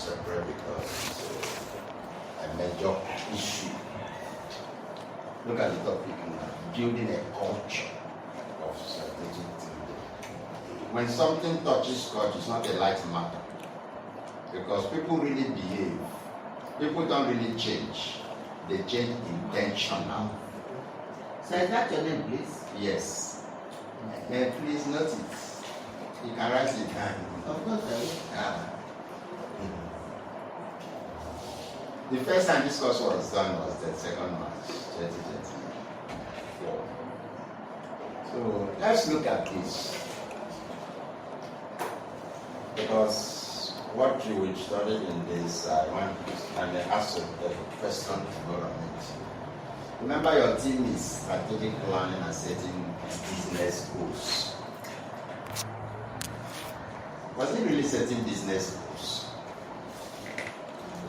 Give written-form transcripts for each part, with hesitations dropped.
separate because it's a major issue. Look at the topic now, building a culture of strategic thinking. When something touches culture, it's not a light matter because people really behave. People don't really change. They change intentional. So is that your name, please? Yes. Please note it. You can write it down. Of course I will. The first time this course was done was the 2nd March 2024. So let's look at this. Because what you will study in this, I want to ask a question tomorrow. Remember, your team is strategic planning and setting business goals. Was it really setting business goals?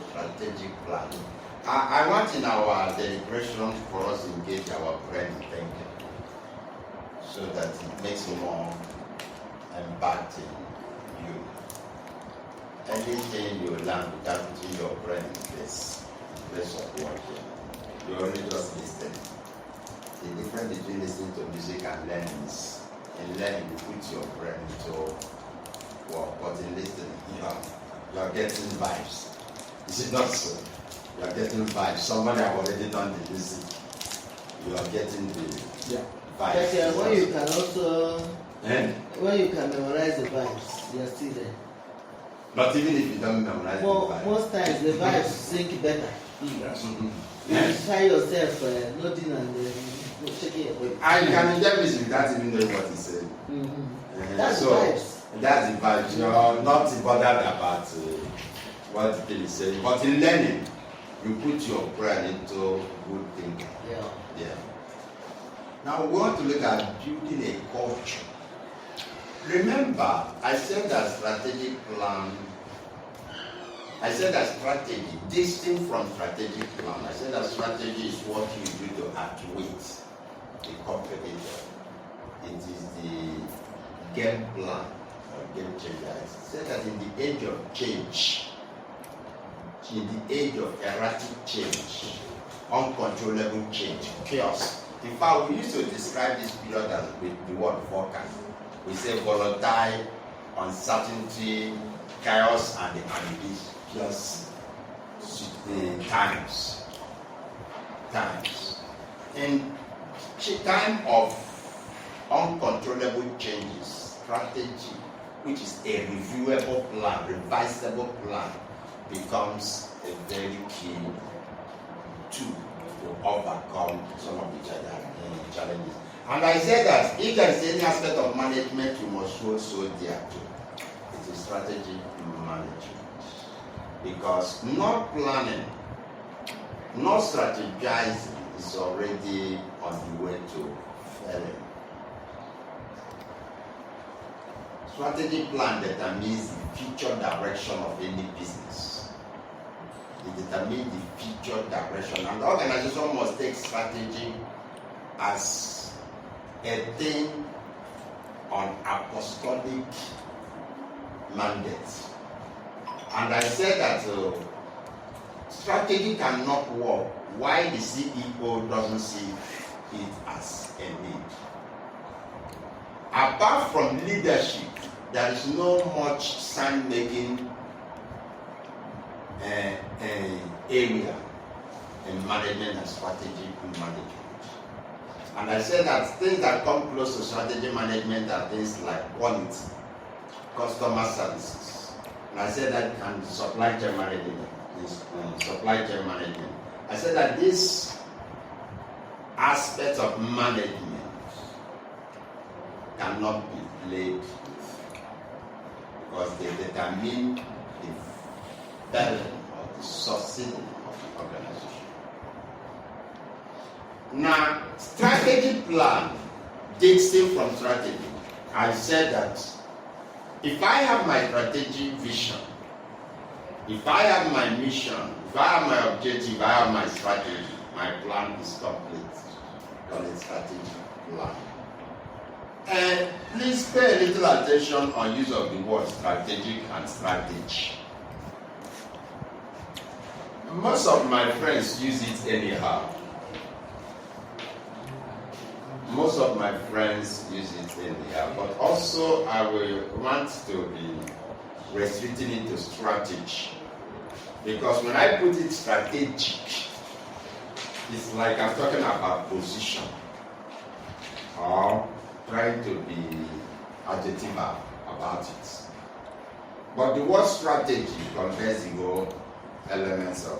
Strategic planning. I want in our deliberation for us to engage our brain thinking so that it makes more impact in you. Anything you learn without putting your brain in place of working, you only just listen. The difference between listening to music and learning is in learning you put your brain into work, but in listening you are getting vibes. Is it not so? You are getting vibes. Somebody have already done the music. You are getting the vibes. But when you can also, when you can memorize the vibes, you are still there. Not even if you don't memorize the vibes. Most times the vibes sink better. You try yourself nodding and shaking your body. I can enjoy music without even knowing what he's saying. That's so, the vibes. That's the vibes. You're not bothered about what the thing is saying. But in learning, you put your brain into good thinking. Yeah. Now we want to look at building a culture. Remember, I said that strategic plan. I said that strategy, distinct from strategic plan. I said that strategy is what you do to outwit the competitor. It is the game plan or game changer. I said that in the age of change, in the age of erratic change, uncontrollable change, chaos. In fact, we used to describe this period as with the word forecast. We say volatile, uncertainty, chaos, and the ambiguous times. In time of uncontrollable changes, strategy, which is a reviewable plan, revisable plan, becomes a very key tool to overcome some of the challenges. And I said that if there is any aspect of management you must also there too, it is strategy management. Because not planning, not strategizing is already on the way to failing. Strategy plan determines the future direction of any business. It determines the future direction, and the organization must take strategy as a thing on apostolic mandate. And I said that strategy cannot work why the CEO doesn't see it as a need. Apart from leadership, there is no much sign-making area in management and strategy management. And I said that things that come close to strategy management are things like quality, customer services. And I said that and supply chain management. I said that this aspect of management cannot be played with because they determine the value or the succeeding of the organization. Now, strategy plan distinct from strategy. I said that if I have my strategy vision, if I have my mission, if I have my objective, if I have my strategy, my plan is complete. Call it strategy plan. And please pay a little attention on use of the word strategic and strategy. Most of my friends use it anyhow. Most of my friends use it anyhow, but also I will want to be restricting it to strategy. Because when I put it strategic, it's like I'm talking about position or trying to be adjective about it. But the word strategy conveys the whole elements of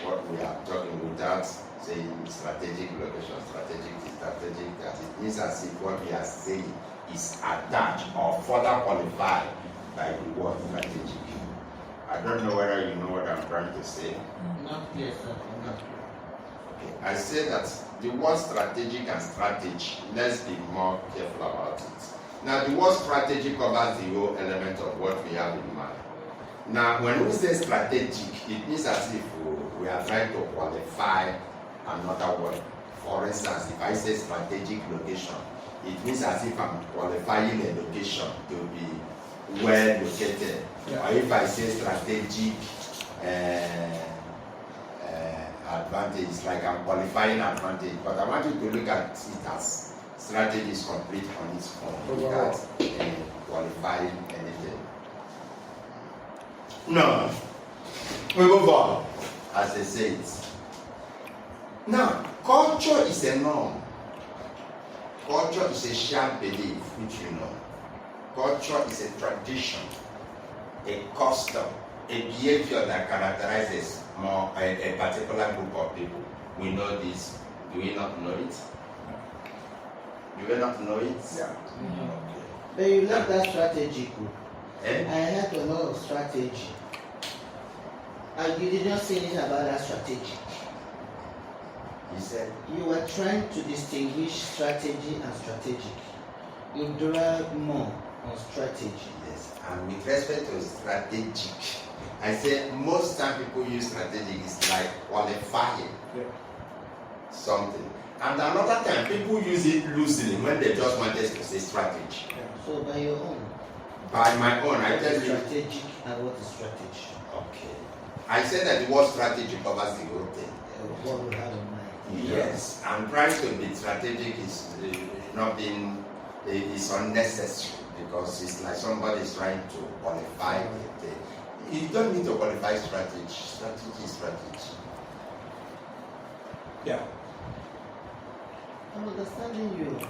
what we are talking without saying strategic location, strategic that it means as if what we are saying is attached or further qualified by the word strategic. I don't know whether you know what I'm trying to say. Not yet, sir. Okay. I say that the word strategic and strategy, let's be more careful about it. Now, the word strategy covers the whole element of what we have in mind. Now, when we say strategic, it means as if we are trying to qualify another word. For instance, if I say strategic location, it means as if I'm qualifying a location to be well located. Yeah. Or if I say strategic advantage, it's like I'm qualifying advantage. But I want you to look at it as strategy is complete on its own without qualifying anything. No. We move on, as they say it. Now, culture is a norm. Culture is a shared belief, which you know. Culture is a tradition, a custom, a behavior that characterizes more a particular group of people. We know this. Do we not know it? Do we not know it? Yeah. Mm-hmm. Okay. But you love that strategy group. I had a lot of strategy. And you did not say anything about that strategy. You said? You were trying to distinguish strategy and strategic. You dwell more on strategy. Yes. And with respect to strategic, I said most time people use strategic is like qualifying something. And another time people use it loosely when they just wanted to say strategy. So by your own? By my own, I tell you. Strategic and what is strategy? Okay. I said that the word strategy covers the whole thing. What we have in mind. Yes. And trying to be strategic is not being, is unnecessary because it's like somebody is trying to qualify it. You don't need to qualify strategy. Strategy is strategy. Yeah. I'm understanding you. Okay.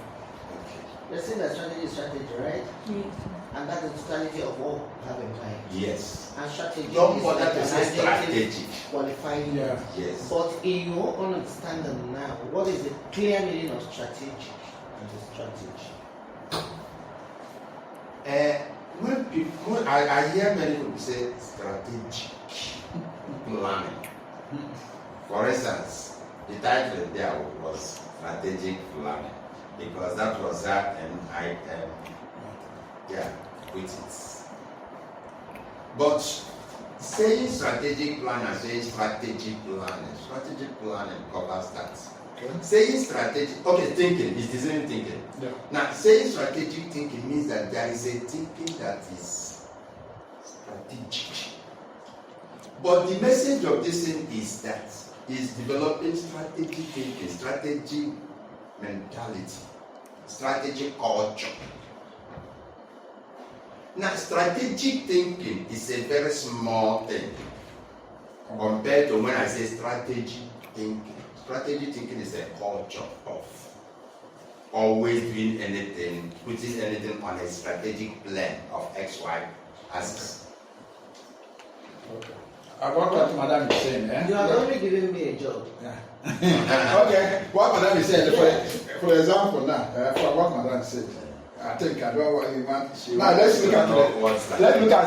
You're saying that strategy is strategy, right? Yes. And that is the totality of what we have in mind. Yes. And strategy Don't is bother like to say strategic. Qualifying. Yeah. Yes. But in your own understanding now, what is the clear meaning of strategic and the strategy? When I hear many people say strategic planning. For instance, the title there was strategic planning because that was that and I with it. But saying strategic plan and saying strategic planning covers that. Okay. Saying strategic, thinking is the same thinking. Yeah. Now, saying strategic thinking means that there is a thinking that is strategic. But the message of this thing is that is developing strategic thinking, strategic mentality, strategic culture. Now, strategic thinking is a very small thing compared to when I say strategy thinking. Strategic thinking is a culture of always doing anything, putting anything on a strategic plan of X, Y, axis. Okay. About what Madam is saying, You have only given me a job. Yeah. Okay. What Madam is saying, for example, now, for what Madam said, I think I know what you want. Now let's look at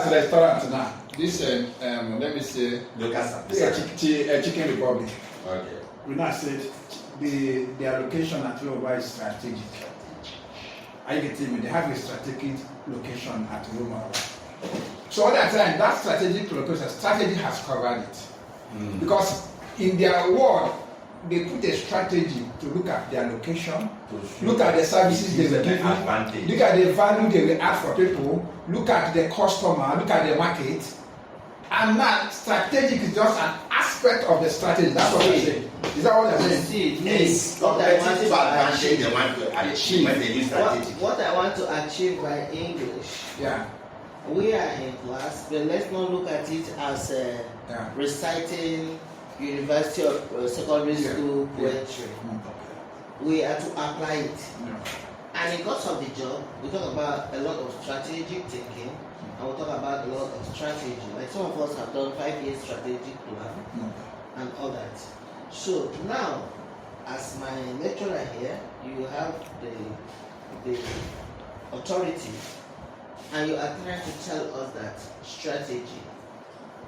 the restaurant now. This let me say, Chicken Republic. Okay. We now said their location at Roma is strategic. I get it. They have a strategic location at Roma. So at that time, that strategic location, strategy has covered it. Because in their world, they put a strategy to look at their location, look at the services they will give you, look at the value they will add for people, look at the customer, look at the market, And now, strategic is just an aspect of the strategy. That's what I'm saying. Is that what you're saying? See, It's competitive advantage they want to achieve when they use strategic. What I want to achieve by English. Yeah. We are in class, but let's not look at it as reciting university or secondary school poetry. We are to apply it. And because of the job, we talk about a lot of strategic thinking, and we talk about a lot of strategy. Like some of us have done 5-year strategic plan and all that. So now, as my lecturer here, you have the authority, and you are trying to tell us that strategy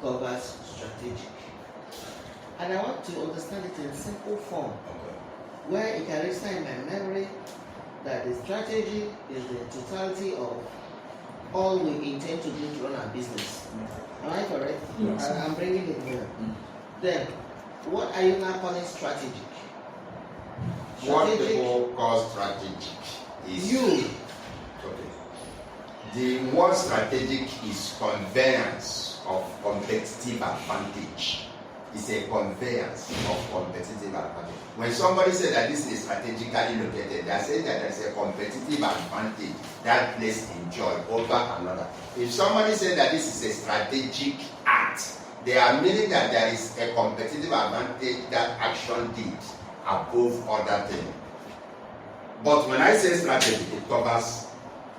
covers strategic. And I want to understand it in simple form, where it can register in my memory that the strategy is the totality of all we intend to do to run our business. Am I correct? Yes. I'm bringing it here. Then, what are you now calling strategic? What people call strategic is you. Okay. The word strategic is conveyance of competitive advantage. It's a conveyance of competitive advantage. When somebody says that this is strategically located, they are saying that there's a competitive advantage that place enjoy over another. If somebody says that this is a strategic act, they are meaning that there is a competitive advantage that action did above other things. But when I say strategy, it covers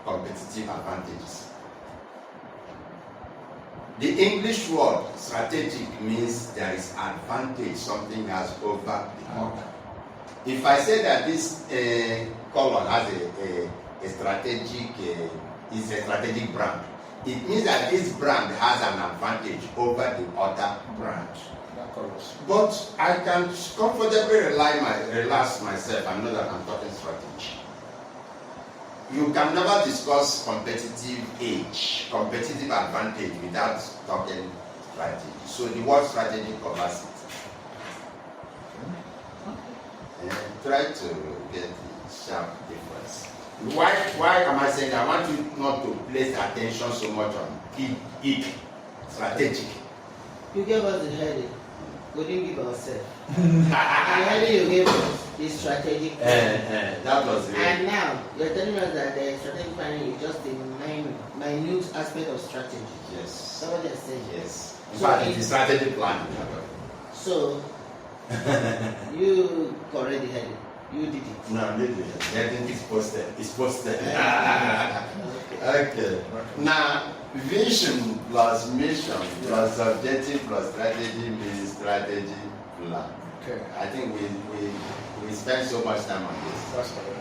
competitive advantages. The English word strategic means there is advantage something has over the other. If I say that this color has a strategic is a strategic brand, it means that this brand has an advantage over the other brand. But I can comfortably relax myself and know that I'm talking strategy. You can never discuss competitive edge, competitive advantage without talking strategy. So the word strategy covers it. Try to get the sharp difference. Why am I saying that? I want you not to place attention so much on it, strategic. You gave us the heading. We didn't give ourselves. The heading you gave us is strategic planning. That was it. And now you're telling us that the strategic planning is just a minute aspect of strategy. Yes. That's what you're saying. Yes. In So fact, it is strategic planning. So you correct the heading. You did it. No, I did it. I think it's posted. It's posted. Okay. Now, vision plus mission plus objective plus strategy means strategy plan. Okay. I think we spend so much time on this. That's correct.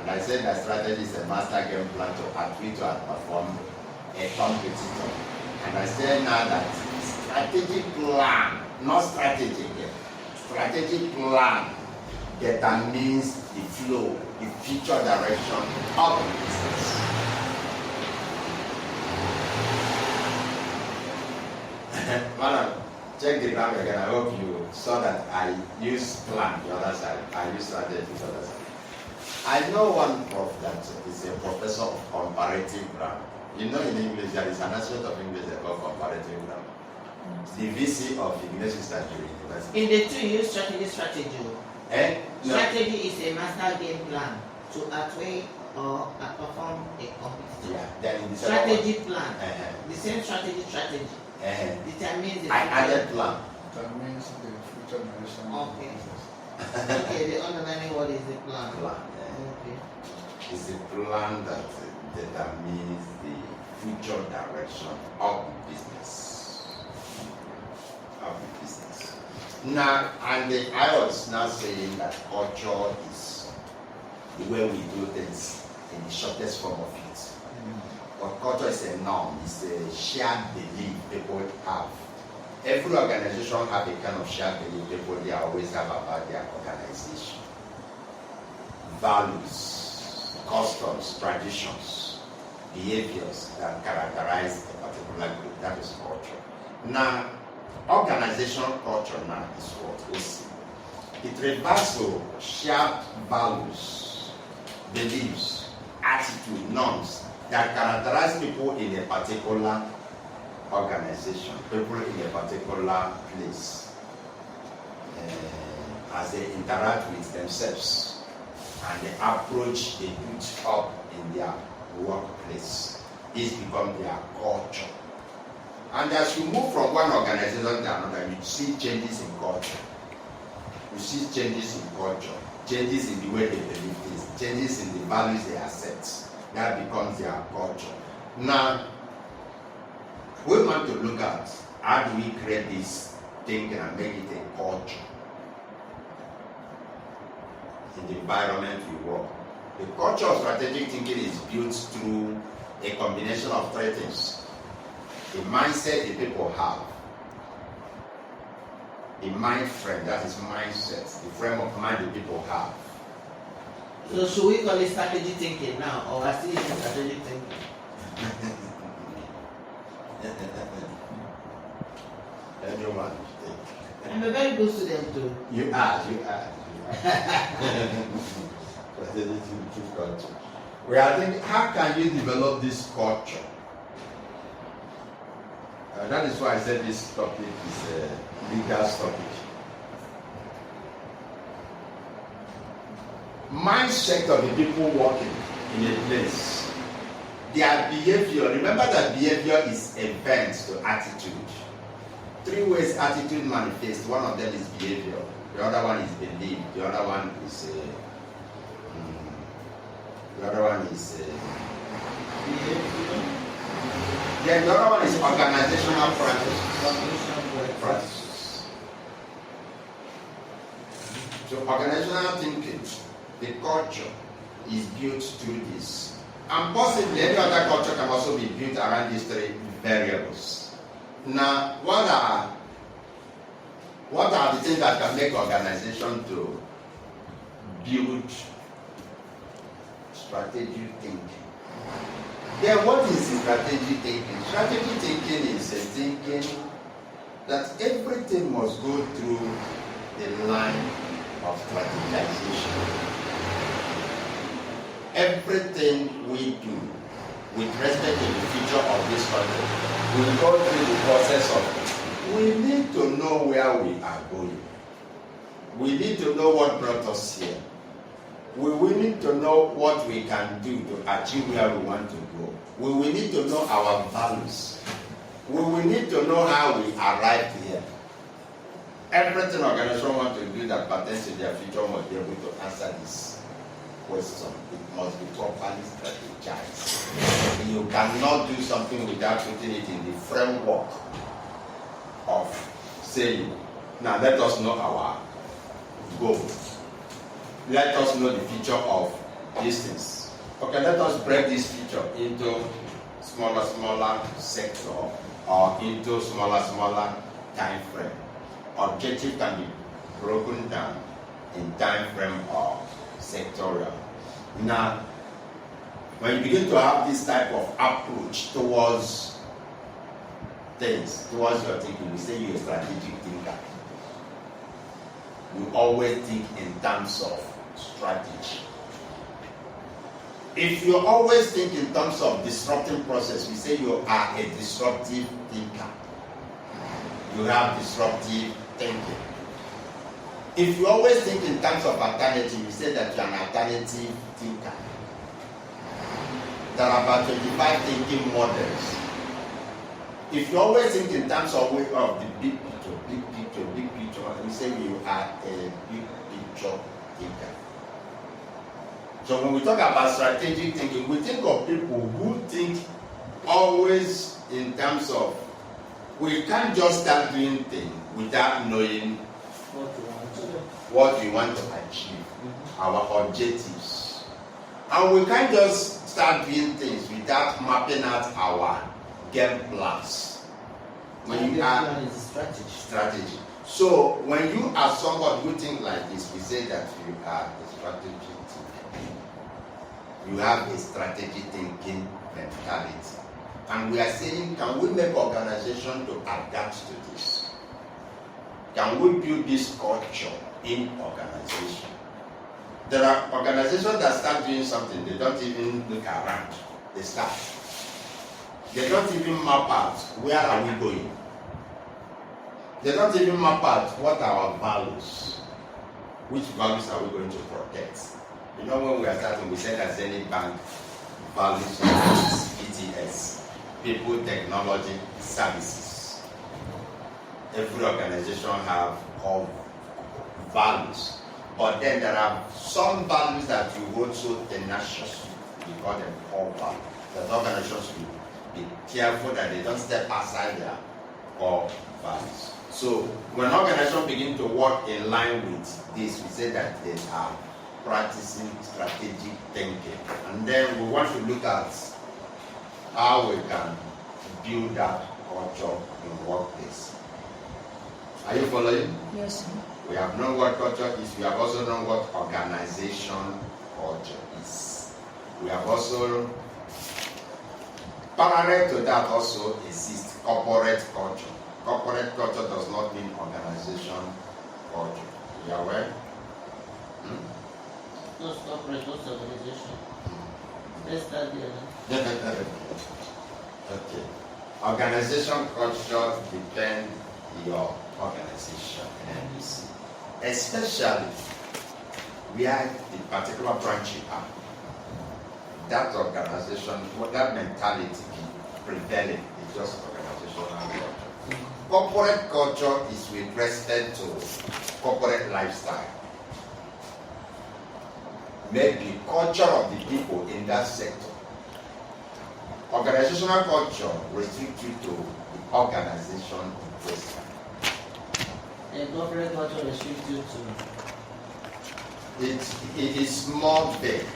And I said that strategy is a master game plan to outperform a competitor. And I said now that strategic plan, not strategy again, strategic plan determines the flow, the future direction of the business. Madam, check the ground again. I hope you saw that I use plan the other side. I use strategy the other side. I know one prof that is a professor of comparative grammar. You know, in English there is an aspect of English they call comparative grammar. The VC of Ignatius University. In the two, you use strategy. No. Strategy is a master game plan to outweigh or outperform a competitor. Yeah. Then in the Strategy plan. Uh-huh. The same strategy determines the I added plan. That means the future direction. Okay. Okay, the underlying word is the plan. Plan. Okay. It's a plan that determines the future direction of the business. Now, and I was now saying that culture is the way we do things in the shortest form of it. But culture is a norm, it's a shared belief people have. Every organization have a kind of shared belief people they always have about their organization. Values, customs, traditions, behaviors that characterize a particular group. That is culture. Now, organizational culture now is what we see. It refers to shared values, beliefs, attitude, norms that characterize people in a particular organization, people in a particular place, as they interact with themselves and the approach they put up in their workplace is become their culture. And as you move from one organization to another, you see changes in culture. You see changes in culture, changes in the way they believe things, changes in the values they accept. That becomes their culture. Now, we want to look at how do we create this thinking and make it a culture in the environment we work. The culture of strategic thinking is built through a combination of three things. The mindset the people have, the mind frame, that is mindset, the frame of mind the people have. So should we call it strategic thinking now, or are still using strategic thinking? Everyone. I'm a very good student too. You are. We are thinking, how can you develop this culture? That is why I said this topic is a legal topic. Mindset of the people working in a place. Their behavior, remember that behavior is a bent to attitude. Three ways attitude manifests. One of them is behavior. The other one is belief. The other one is Behavior. Then the other one is organizational practices. So organizational thinking, the culture is built through this. And possibly any other culture can also be built around these three variables. Now, what are the things that can make organization to build strategic thinking? Then what is strategic thinking? Strategic thinking is a thinking that everything must go through the line of strategization. Everything we do with respect to the future of this country will go through the process of, we need to know where we are going. We need to know what brought us here. We will need to know what we can do to achieve where we want to go. We will need to know our values. We will need to know how we arrived here. Everything organization wants to do that pertains to their future must be able to answer this question. It must be properly strategized. You cannot do something without putting it in the framework of saying, now let us know our goal. Let us know the feature of these things. Okay, let us break this feature into smaller sector or into smaller time frame. Objective can be broken down in time frame or sectorial. Now, when you begin to have this type of approach towards things, towards your thinking, we say you're a strategic thinker. You always think in terms of strategy. If you always think in terms of disrupting process, we say you are a disruptive thinker. You have disruptive thinking. If you always think in terms of alternative, we say that you are an alternative thinker. There are about 25 thinking models. If you always think in terms of way of the big picture, we say you are a big picture thinker. So when we talk about strategic thinking, we think of people who think always in terms of, we can't just start doing things without knowing what we want to achieve, our objectives. And we can't just start doing things without mapping out our game plans. When you are strategy. So when you are somebody who thinks like this, we say that you are a strategic thinker. You have a strategic thinking mentality. And we are saying, can we make organization to adapt to this? Can we build this culture in organization? There are organizations that start doing something, they don't even look around. They start. They don't even map out where are we going. They don't even map out what are our values. Which values are we going to protect? You know, when we are starting, we said that Zenith Bank values is PTS, people, technology, services. Every organization have core values, but then there are some values that you hold so tenacious. We call them core values. That organizations will be careful that they don't step outside their core values. So when organizations begin to work in line with this, we say that they are practicing strategic thinking. And then we want to look at how we can build that culture in the workplace. Are you following? Yes, sir. We have known what culture is. We have also known what organization culture is. We have also, parallel to that also exists corporate culture. Corporate culture does not mean organization culture. You are aware? Those corporate, those organization. Let's start there. Okay. Organization culture depends your organization, NBC. Especially where the particular branch you are. That organization, what that mentality prevailing is just organizational culture. Corporate culture is with respect to corporate lifestyle. Maybe culture of the people in that sector. Organizational culture restricts you to the organization in question. The corporate culture restricts you to. It is more vague.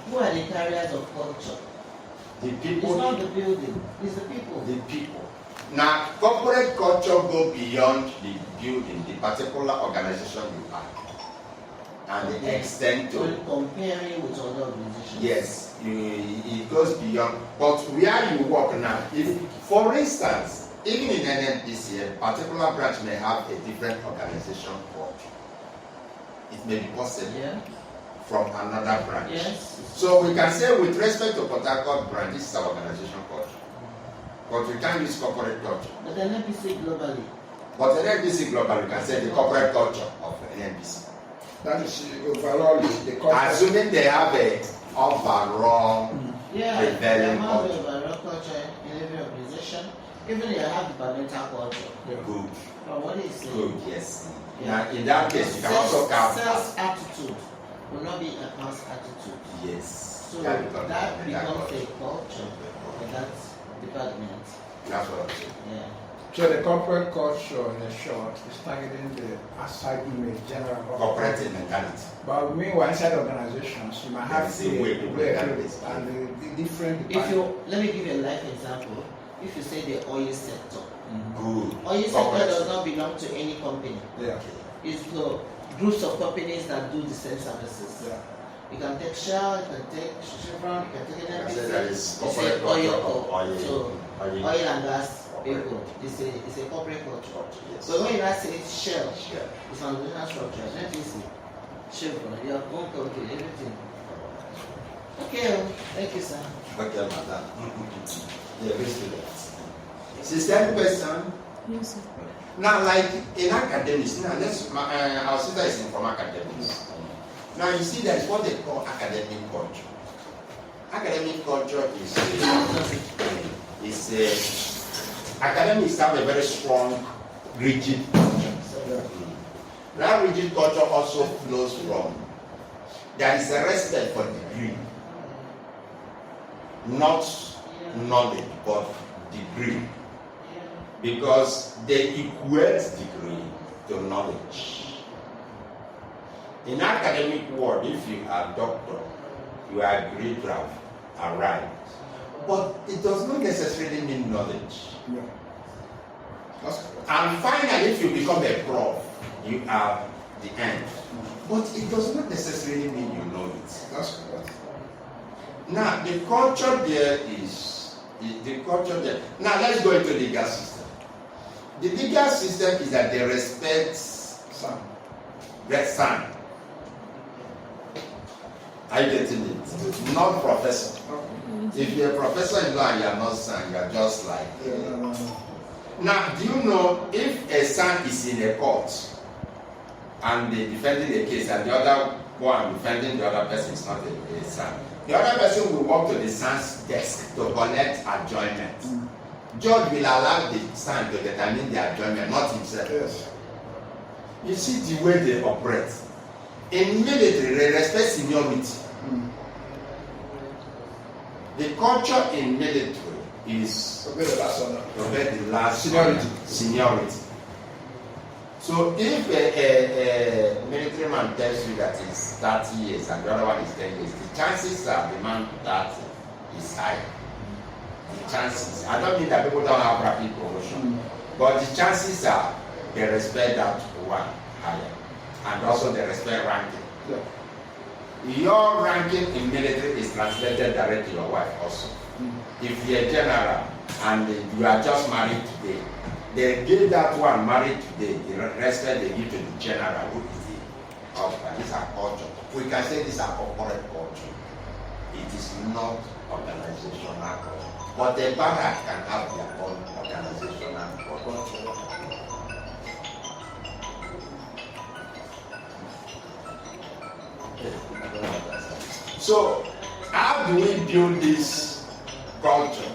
Who are the carriers of culture? The people. It's not the building, it's the people. The people. Now, corporate culture go beyond the building, the particular organization you are, and the extent to. Comparing with other organizations. Yes, it goes beyond. But where you work now, if, for instance, even in NNPC, a particular branch may have a different organization culture. It may be possible. Yeah. From another branch. Yes. So we can say with respect to Port Harcourt branch, this is our organization culture. But we can't use corporate culture. But NNPC globally. But NNPC globally, we can say the corporate culture of NNPC. That is overall the culture. Assuming they have a overall prevailing culture. Overall culture in every organization. Even they have departmental culture. Good. But what is it? Good, yes. Yeah. Now in that case, you can also count sales attitude will not be accounts attitude. yes. So that becomes a culture for that department. That's what I'm saying. Yeah. So the corporate culture, in short, is targeting the outside image, general Corporate mentality. But meanwhile, inside organizations, you might have Yes, the way people and behave. the different. If you let me give you a life example. If you say the oil sector, Good. oil sector does not belong to any company. Yeah. It's the groups of companies that do the same services. Yeah. You can take Shell, you can take Chevron, you can take I said that is NNPC. It's a corporate oil culture. co- so Oil. oil and gas Corporate. people. It's a corporate culture. Yes. But when you now say Shell, Yeah. it's an organizational structure. NNPC, Chevron, your own company, everything. Okay, thank you, sir. Okay, madam. Yeah, very student. Sister, question. Yes, sir. Now, like in academics, now our sister is from academics. Now you see that is what they call academic culture. Academic culture academics have a very strong, rigid culture. That rigid culture also flows from there is a respect for degree, not knowledge, but degree. Because they equate degree to knowledge. In academic world, if you are a doctor, you are a grade to have arrived. But it does not necessarily mean knowledge. Yeah. That's correct. And finally, if you become a prof, you are the end. But it does not necessarily mean you know it. That's correct. Now, the culture there is, the culture there. Now, let's go into the legal system. The legal system is that they respect Sam. their son. Are you getting it? Not professor. Okay. If you're a professor in law and you're not son, you're just like. Now, do you know if a son is in a court and they defending a case and the other one defending the other person is not a son, the other person will walk to the son's desk to collect adjournment. Judge will allow the son to determine the adjournment, not himself. Yes. You see the way they operate. In military, they respect seniority. The culture in military is obey the last one. Obey the last Seniority. Seniority. So if a military man tells you that it's 30 years and the other one is 10 years, the chances are the man 30 is high. The chances. I don't mean that people don't have rapid promotion, but the chances are they respect that one higher. And also they respect ranking. Yeah. Your ranking in military is translated directly to your wife also. If you're a general and you are just married today, they give that one married today the respect they give to the general who is the husband. This is our culture. We can say this is our corporate culture. It is not organizational culture. But the barrack can have their own organizational culture. So, how do we build this culture?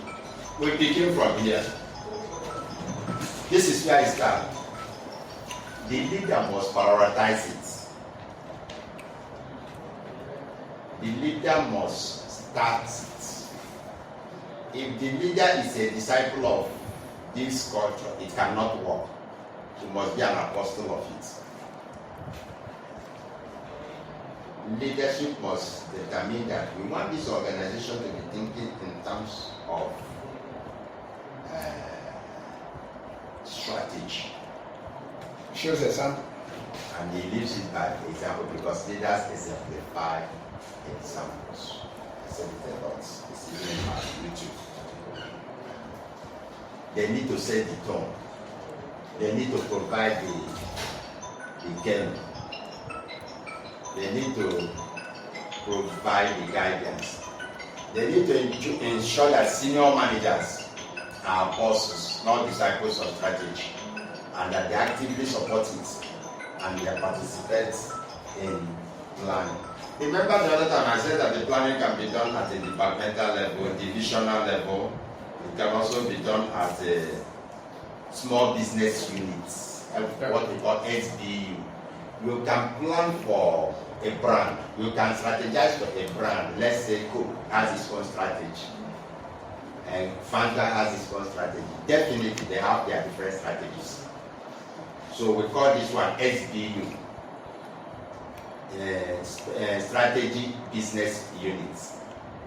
We begin from here. This is where it starts. The leader must prioritize it. The leader must start it. If the leader is a disciple of this culture, it cannot work. He must be an apostle of it. Leadership must determine that we want this organization to be thinking in terms of strategy. Shows example. And he leaves it by example because leaders exemplify examples. I said it a lot. It's even on YouTube. They need to set the tone. They need to provide the game. They need to provide the guidance. They need to ensure that senior managers are apostles, not disciples of strategy, and that they actively support it and they participate in planning. Remember the other time I said that the planning can be done at a departmental level, divisional level. It can also be done at a small business units, what we call SBU. You can plan for a brand. You can strategize for a brand. Let's say Coke has its own strategy. And Fanta has its own strategy. Definitely they have their different strategies. So we call this one SBU. Strategy Business Units.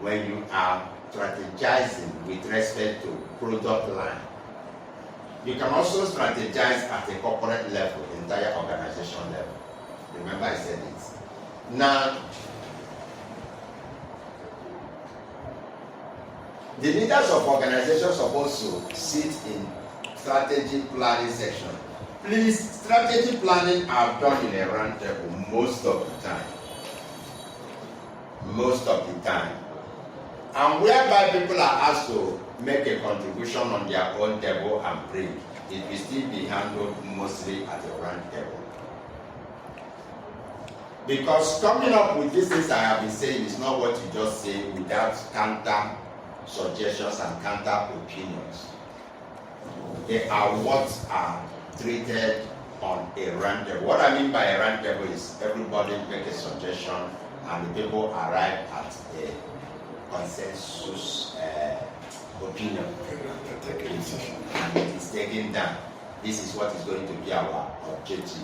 When you are strategizing with respect to product line. You can also strategize at a corporate level, entire organization level. Remember I said it. Now, the leaders of organizations supposed to sit in strategy planning section. Please, strategy planning are done in a round table most of the time. Most of the time. And whereby people are asked to make a contribution on their own table and bring, it will still be handled mostly at a round table. Because coming up with these things I have been saying is not what you just say without counter suggestions and counter opinions. They are what are treated on a round table. What I mean by a round table is everybody make a suggestion and the people arrive at a consensus opinion. And it is taken down. This is what is going to be our objective.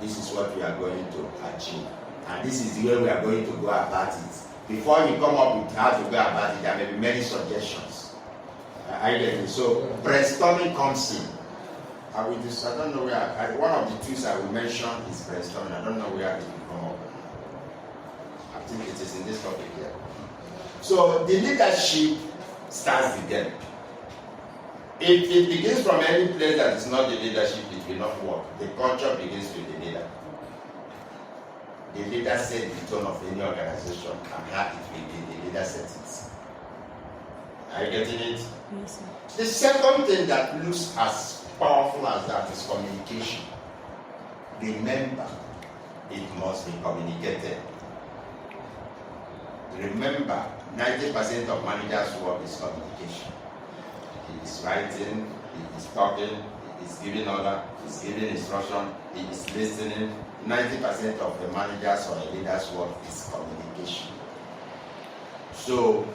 This is what we are going to achieve. And this is the way we are going to go about it. Before you come up with how to go about it, there may be many suggestions. So brainstorming comes in. I don't know where, one of the tools I will mention is brainstorming. I don't know where it will come up. I think it is in this topic here. So the leadership starts the game. If it begins from any place that is not the leadership, it will not work. The culture begins with the leader. The leader sets the tone of any organization and how it will be. The leader sets it. Are you getting it? Yes, sir. The second thing that looks as powerful as that is communication. Remember, it must be communicated. Remember, 90% of managers' work is communication. He is writing, he is talking, he is giving order, he is giving instruction, he is listening. 90% of the managers or a leader's work is communication. So,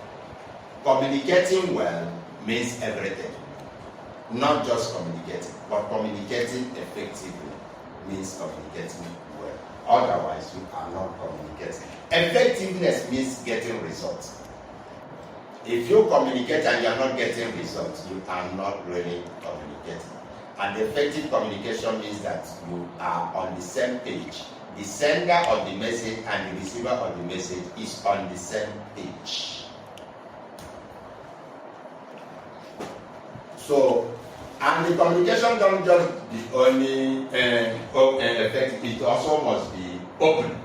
communicating well means everything. Not just communicating, but communicating effectively means communicating well. Otherwise, you are not communicating. Effectiveness means getting results. If you communicate and you are not getting results, you are not really communicating. And effective communication means that you are on the same page. The sender of the message and the receiver of the message is on the same page. So, and the communication don't just be only effective, it also must be open.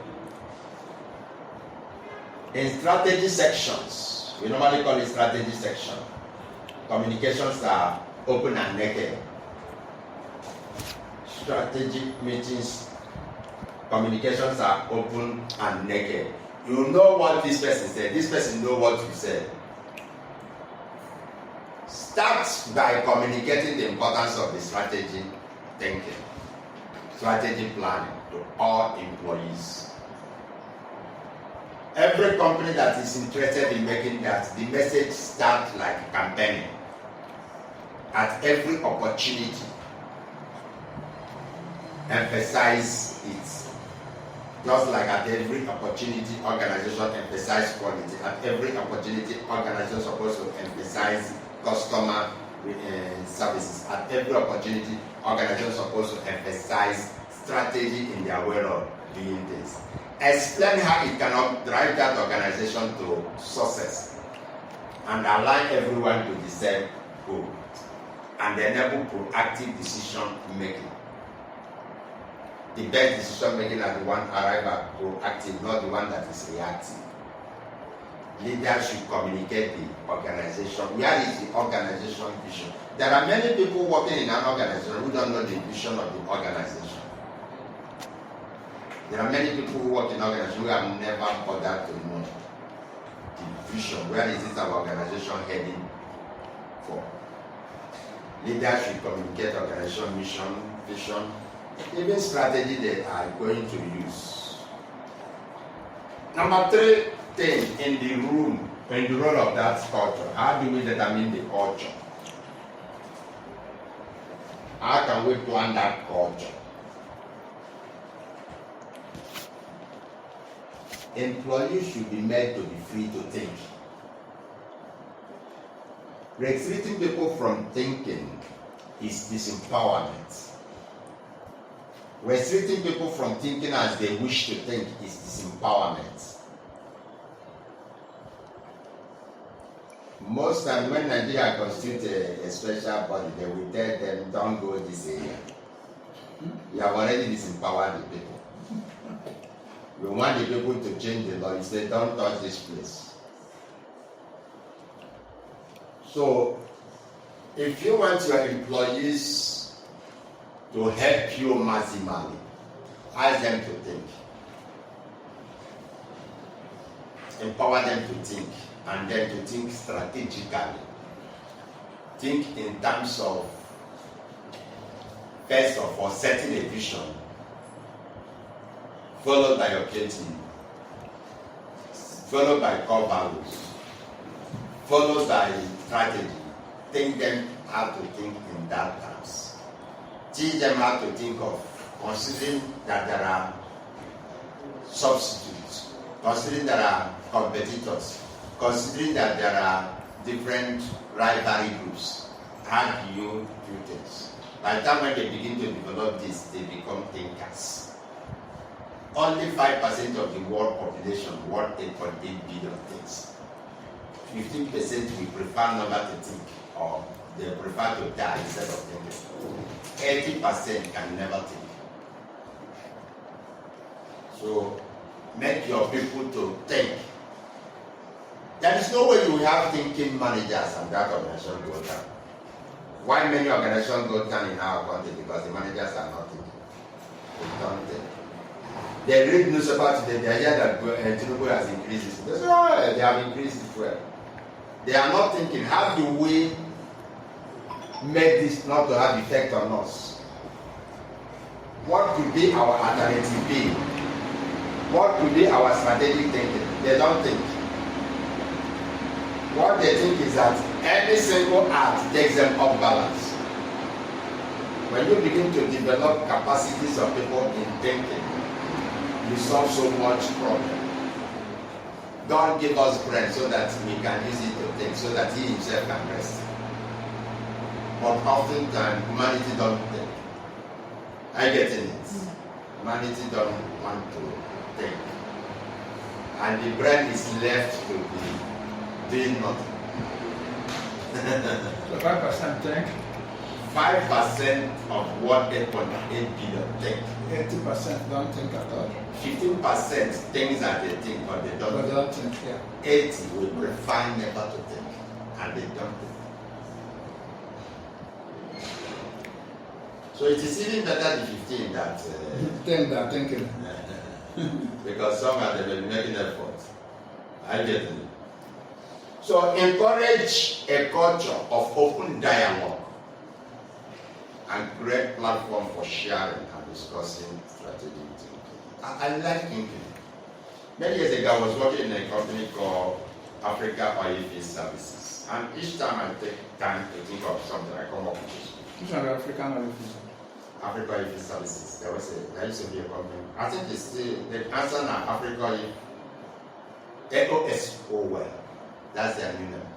In strategy sections, we normally call it strategy section. Communications are open and naked. Strategic meetings, communications are open and naked. You know what this person said, this person knows what you said. Start by communicating the importance of the strategy thinking, strategy planning to all employees. Every company that is interested in making that, the message starts like campaigning. At every opportunity, emphasize it. Just like at every opportunity, organization emphasize quality. At every opportunity, organization is supposed to emphasize customer services. At every opportunity, organization is supposed to emphasize strategy in their way of doing things. Explain how it can drive that organization to success and align everyone to the same goal and enable proactive decision making. The best decision making are the one arrive at proactive, not the one that is reactive. Leaders should communicate the organization. Where is the organization vision? There are many people working in an organization who don't know the vision of the organization. There are many people who work in organizations who have never bothered to know the vision. Where is it our organization heading for? Leaders should communicate organization mission, vision, even strategy they are going to use. Number 3 thing in the role of that culture. How do we determine the culture? How can we plan that culture? Employees should be made to be free to think. Restricting people from thinking is disempowerment. Restricting people from thinking as they wish to think is disempowerment. Most times when Nigeria constitutes a special body, they will tell them, don't go this area. You have already disempowered the people. We want the people to change the law. You say, don't touch this place. So, if you want your employees to help you maximally, ask them to think. Empower them to think, and then to think strategically. Think in terms of, first of all, setting a vision, followed by objective, followed by core values, followed by strategy. Teach them how to think in that terms. Teach them how to think of considering that there are substitutes, considering there are competitors, considering that there are different rivalry groups. How do you do things? By the time when they begin to develop this, they become thinkers. Only 5% of the world population worth 8.8 billion things. 15% will prefer never to think, or they prefer to die instead of thinking. 80% can never think. So make your people to think. There is no way you will have thinking managers and that organization go down. Why many organizations go down in our country? Because the managers are not thinking. They don't think. They read newspaper today, they hear that Tinubu has increased it. They say, oh, they have increased it well. They are not thinking, how do we make this not to have effect on us? What could be our alternative be? What could be our strategic thinking? They don't think. What they think is that any single act takes them off balance. When you begin to develop capacities of people in thinking, you solve so much problem. God give us brain so that we can use it to think, so that He Himself can rest. But oftentimes, humanity don't think. I get it. Humanity don't want to think. And the brain is left to be doing nothing. So 5% think. 5% of what 8.8 billion think. 80% don't think at all. 15% things that they think, but they don't. But they don't think, yeah. 80 will prefer never to think, and they don't think. So it is even better the 15 that Think that thinking. because somehow they may be making effort. I get it. So encourage a culture of open dialogue and create platform for sharing and discussing strategic thinking. I like thinking. Many years ago, I was working in a company called Africa Oilfield Services, and each time I take time to think of something, I come up with this. Which one are African or Africa Oilfield Services. There used to be a company. I think it's still the answer now. Africa AOSOL. That's their new name.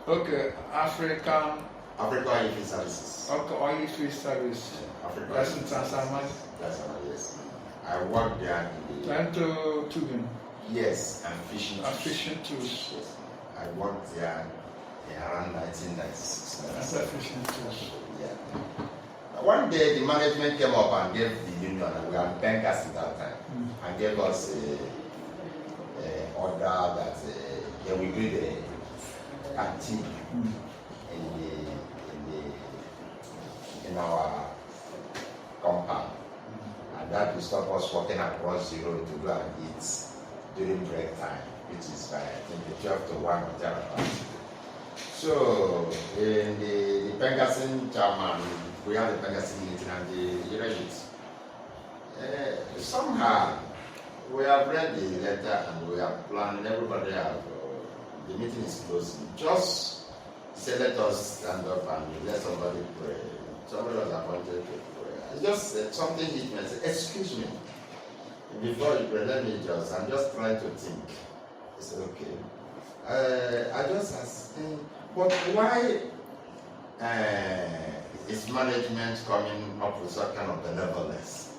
Okay, Africa Oilfield Services. Okay, Oilfield Service. Africa. That's in Tanzania. That's yes. I worked there in the. Went to Tubing. Yes, and fishing. Fishing tools. Yes. I worked there around 1996. That's a fishing tools. Yeah. One day the management came up and gave the union, and we were bankers at that time, and gave us a order that we build a canteen in our compound, and that will stop us walking across the road to go and eat during break time, which is by I think the 12 to 1 or thereabouts. So in the Pengasin chairman, we had the Pengasin meeting and the unit. Somehow we have read the letter and we have planned. Everybody have the meeting is closing. Just say let us stand up and let somebody pray. Somebody was appointed to pray. I just something hit me and said, "Excuse me, before you pray, let me just. I'm just trying to think." I said, "Okay." I just asked, but why is management coming up with some kind of benevolence,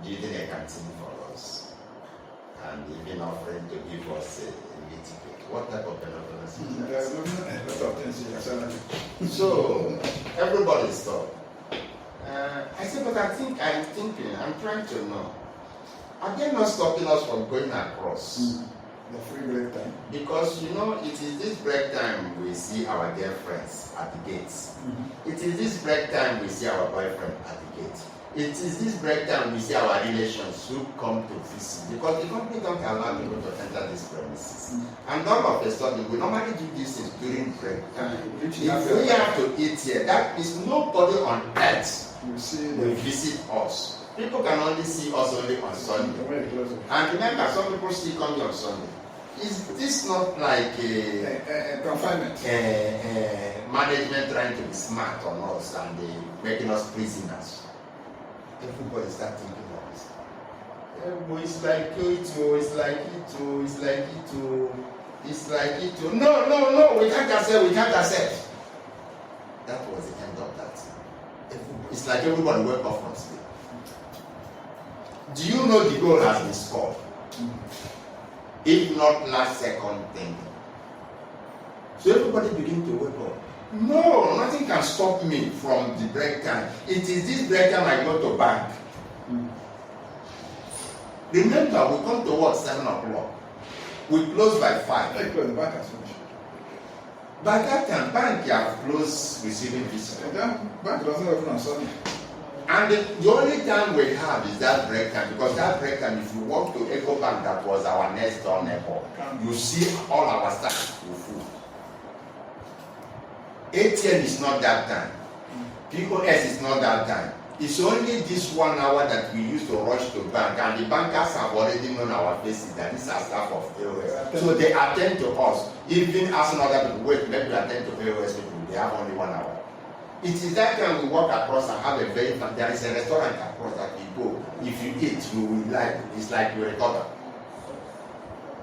building a canteen for us, and even offering to give us a meat cake? What type of benevolence is that? There's a lot of things. So everybody stopped. I said, but I'm thinking, I'm trying to know. Are they not stopping us from going across? The free break time. Because it is this break time we see our girlfriends at the gates. It is this break time we see our boyfriend at the gate. It is this break time we see our relations who come to visit. Because the company don't allow people to enter these premises. And all of a sudden, we normally do these things during break time. If we have to eat here, that means nobody on earth will visit us. People can only see us only on Sunday. And remember, some people still come here on Sunday. Is this not like a confinement? Management trying to be smart on us and making us prisoners? Everybody start thinking of this. It's like it. No, we can't accept. That was the end of that. It's like everybody wake up from sleep. Do you know the goal has been scored? If not last second thinking. So everybody begin to wake up. No, nothing can stop me from the break time. It is this break time I go to bank. Remember, we come to work 7 o'clock. We close by 5. They close, the bank has finished. By that time, bank have closed receiving visitors. Bank doesn't open on Sunday. And the only time we have is that break time, because that break time, if you walk to Eco Bank, that was our next door neighbor, you see all our staff will full. ATM is not that time. POS is not that time. It's only this 1 hour that we used to rush to bank, and the bankers have already known our faces that these are staff of POS. So they attend to us, even asking other people, wait, let me attend to POS people. They have only 1 hour. It is that time we walk across and have a very fun. There is a restaurant across that we go. If you eat, you will like. It's like you recover.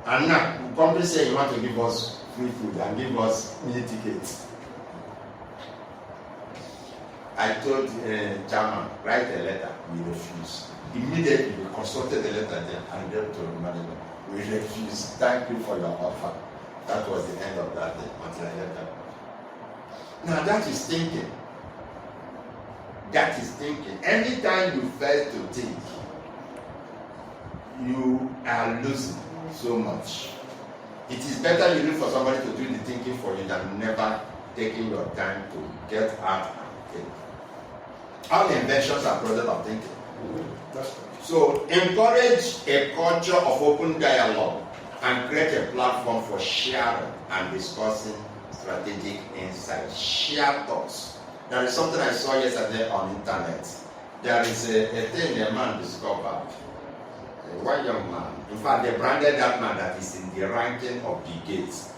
And now, the company say you want to give us free food and give us meal tickets. I told Chairman, write a letter. We refuse. Immediately, we consulted the letter there and gave to the management. We refuse. Thank you for your offer. That was the end of that day until I left that. Now that is thinking. That is thinking. Anytime you fail to think, you are losing so much. It is better you look for somebody to do the thinking for you than never taking your time to get out and think. All inventions are product of thinking. So encourage a culture of open dialogue and create a platform for sharing and discussing strategic insights. Share thoughts. There is something I saw yesterday on internet. There is a thing a man discovered. One young man. In fact, they branded that man that is in the ranking of the Gates.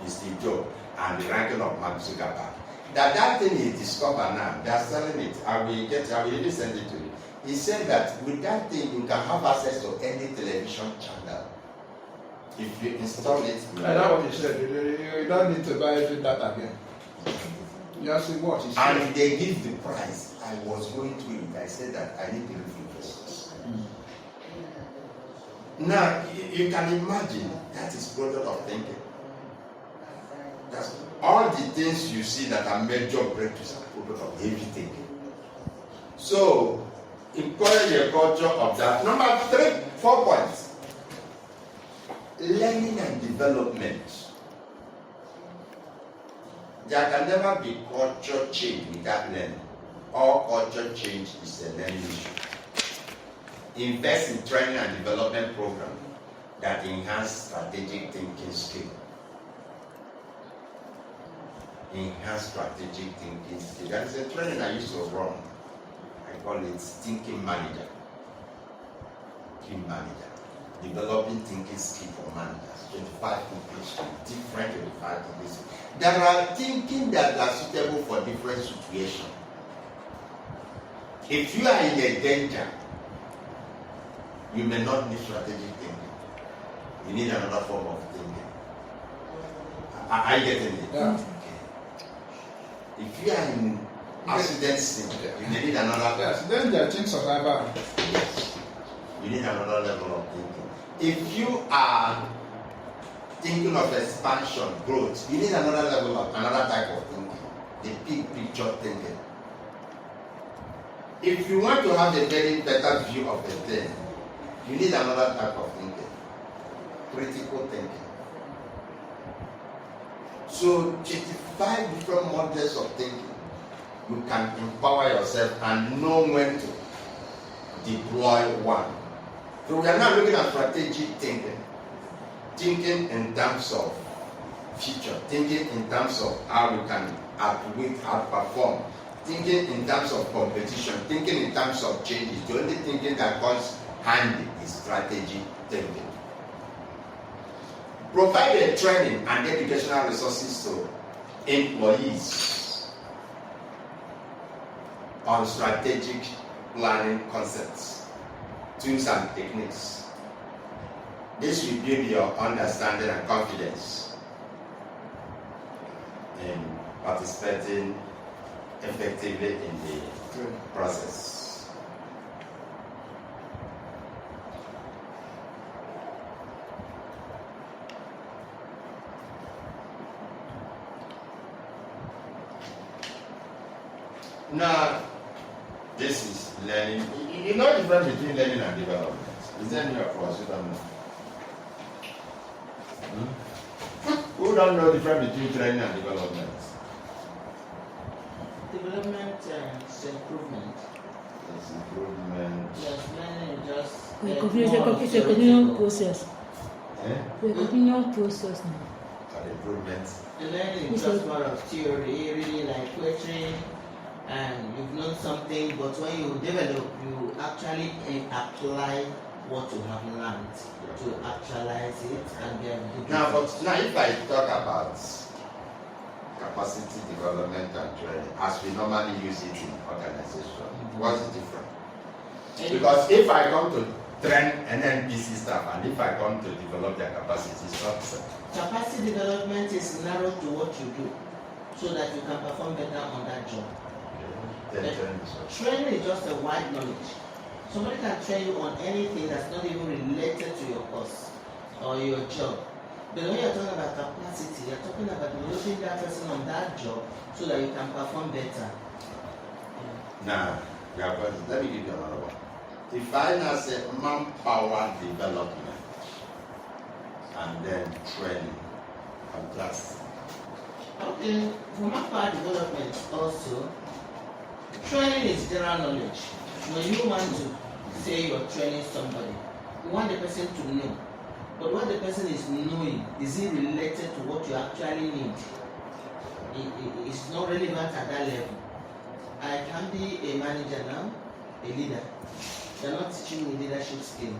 Steve Jobs, and the ranking of Mark Zuckerberg. That thing he discovered now, they are selling it. I will even send it to you. He said that with that thing, you can have access to any television channel. If you install it, I know what he said. You don't need to buy that again. You just see what he said. And they give the price. I was going through it. I said that I need to review this. Now, you can imagine that is product of thinking. That's all the things you see that are major breakthroughs are product of heavy thinking. So, encourage a culture of that. Number 4 points. Learning and development. There can never be culture change without learning. All culture change is a learning issue. Invest in training and development programs that enhance strategic thinking skill. Enhance strategic thinking skill. That is a training I used to run. I call it Thinking Manager. Thinking Manager. Developing thinking skill for managers. 25 completion, different 25 completion. There are thinking that are suitable for different situations. If you are in a danger, you may not need strategic thinking. You need another form of thinking. Are you getting it? Yeah. Okay. If you are in accident scene, you may need another. Yes, then there are things survival. Yes. You need another level of thinking. If you are thinking of expansion, growth, you need another level of another type of thinking. The big picture thinking. If you want to have a very better view of the thing, you need another type of thinking. Critical thinking. So 25 different models of thinking. You can empower yourself and know when to deploy one. So we are now looking at strategic thinking. Thinking in terms of future. Thinking in terms of how we can outperform. Thinking in terms of competition. Thinking in terms of changes. The only thinking that comes handy is strategic thinking. Provide a training and educational resources to employees on strategic planning concepts, tools and techniques. This will build your understanding and confidence in participating effectively in the process. Now, this is learning. You know the difference between learning and development. Is there any of us who don't know? Who don't know the difference between training and development? Development is improvement. It's improvement. Yes, learning is just It's a continuous process. Eh? The continuous process now. And improvement. The learning is just more of theory, really like poetry, and you've known something, but when you develop, you actually apply what you have learned to actualize it and then Now, if I talk about capacity development and training, as we normally use it in organization, what's the difference? Because if I come to train NNPC staff and if I come to develop their capacity, it's not the same. Capacity development is narrowed to what you do so that you can perform better on that job. Training is just a wide knowledge. Somebody can train you on anything that's not even related to your course or your job. But when you're talking about capacity, you're talking about developing that person on that job so that you can perform better. Now, let me give you another one. Define as a manpower development and then training. Contrast. Okay, for manpower development also, training is general knowledge. When you want to say you're training somebody, you want the person to know. But what the person is knowing, is it related to what you actually need? It's not relevant at that level. I can be a manager now, a leader. They're not teaching me leadership skill.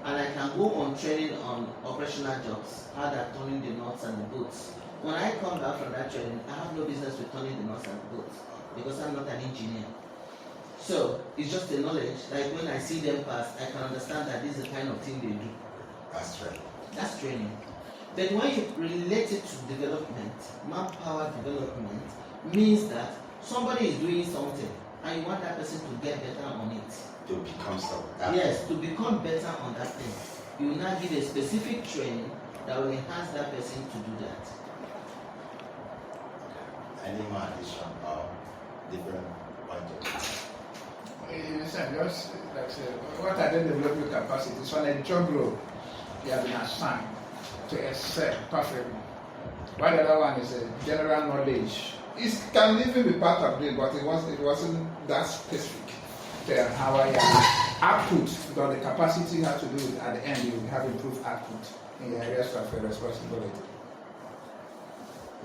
And I can go on training on operational jobs, how they're turning the nuts and the bolts. When I come back from that training, I have no business with turning the nuts and the bolts because I'm not an engineer. So it's just a knowledge. Like when I see them pass, I can understand that this is the kind of thing they do. That's training. That's training. But when you relate it to development, manpower development means that somebody is doing something and you want that person to get better on it. To become something. Yes, to become better on that thing. You will now give a specific training that will enhance that person to do that. Any more addition or different point of view? Just like I said, what I didn't develop your capacity is when a job role you have been assigned to excel perfectly. While the other one is a general knowledge. It can even be part of it, but it wasn't that specific. How I output, because the capacity you have to do it at the end, you have improved output in the areas of your responsibility.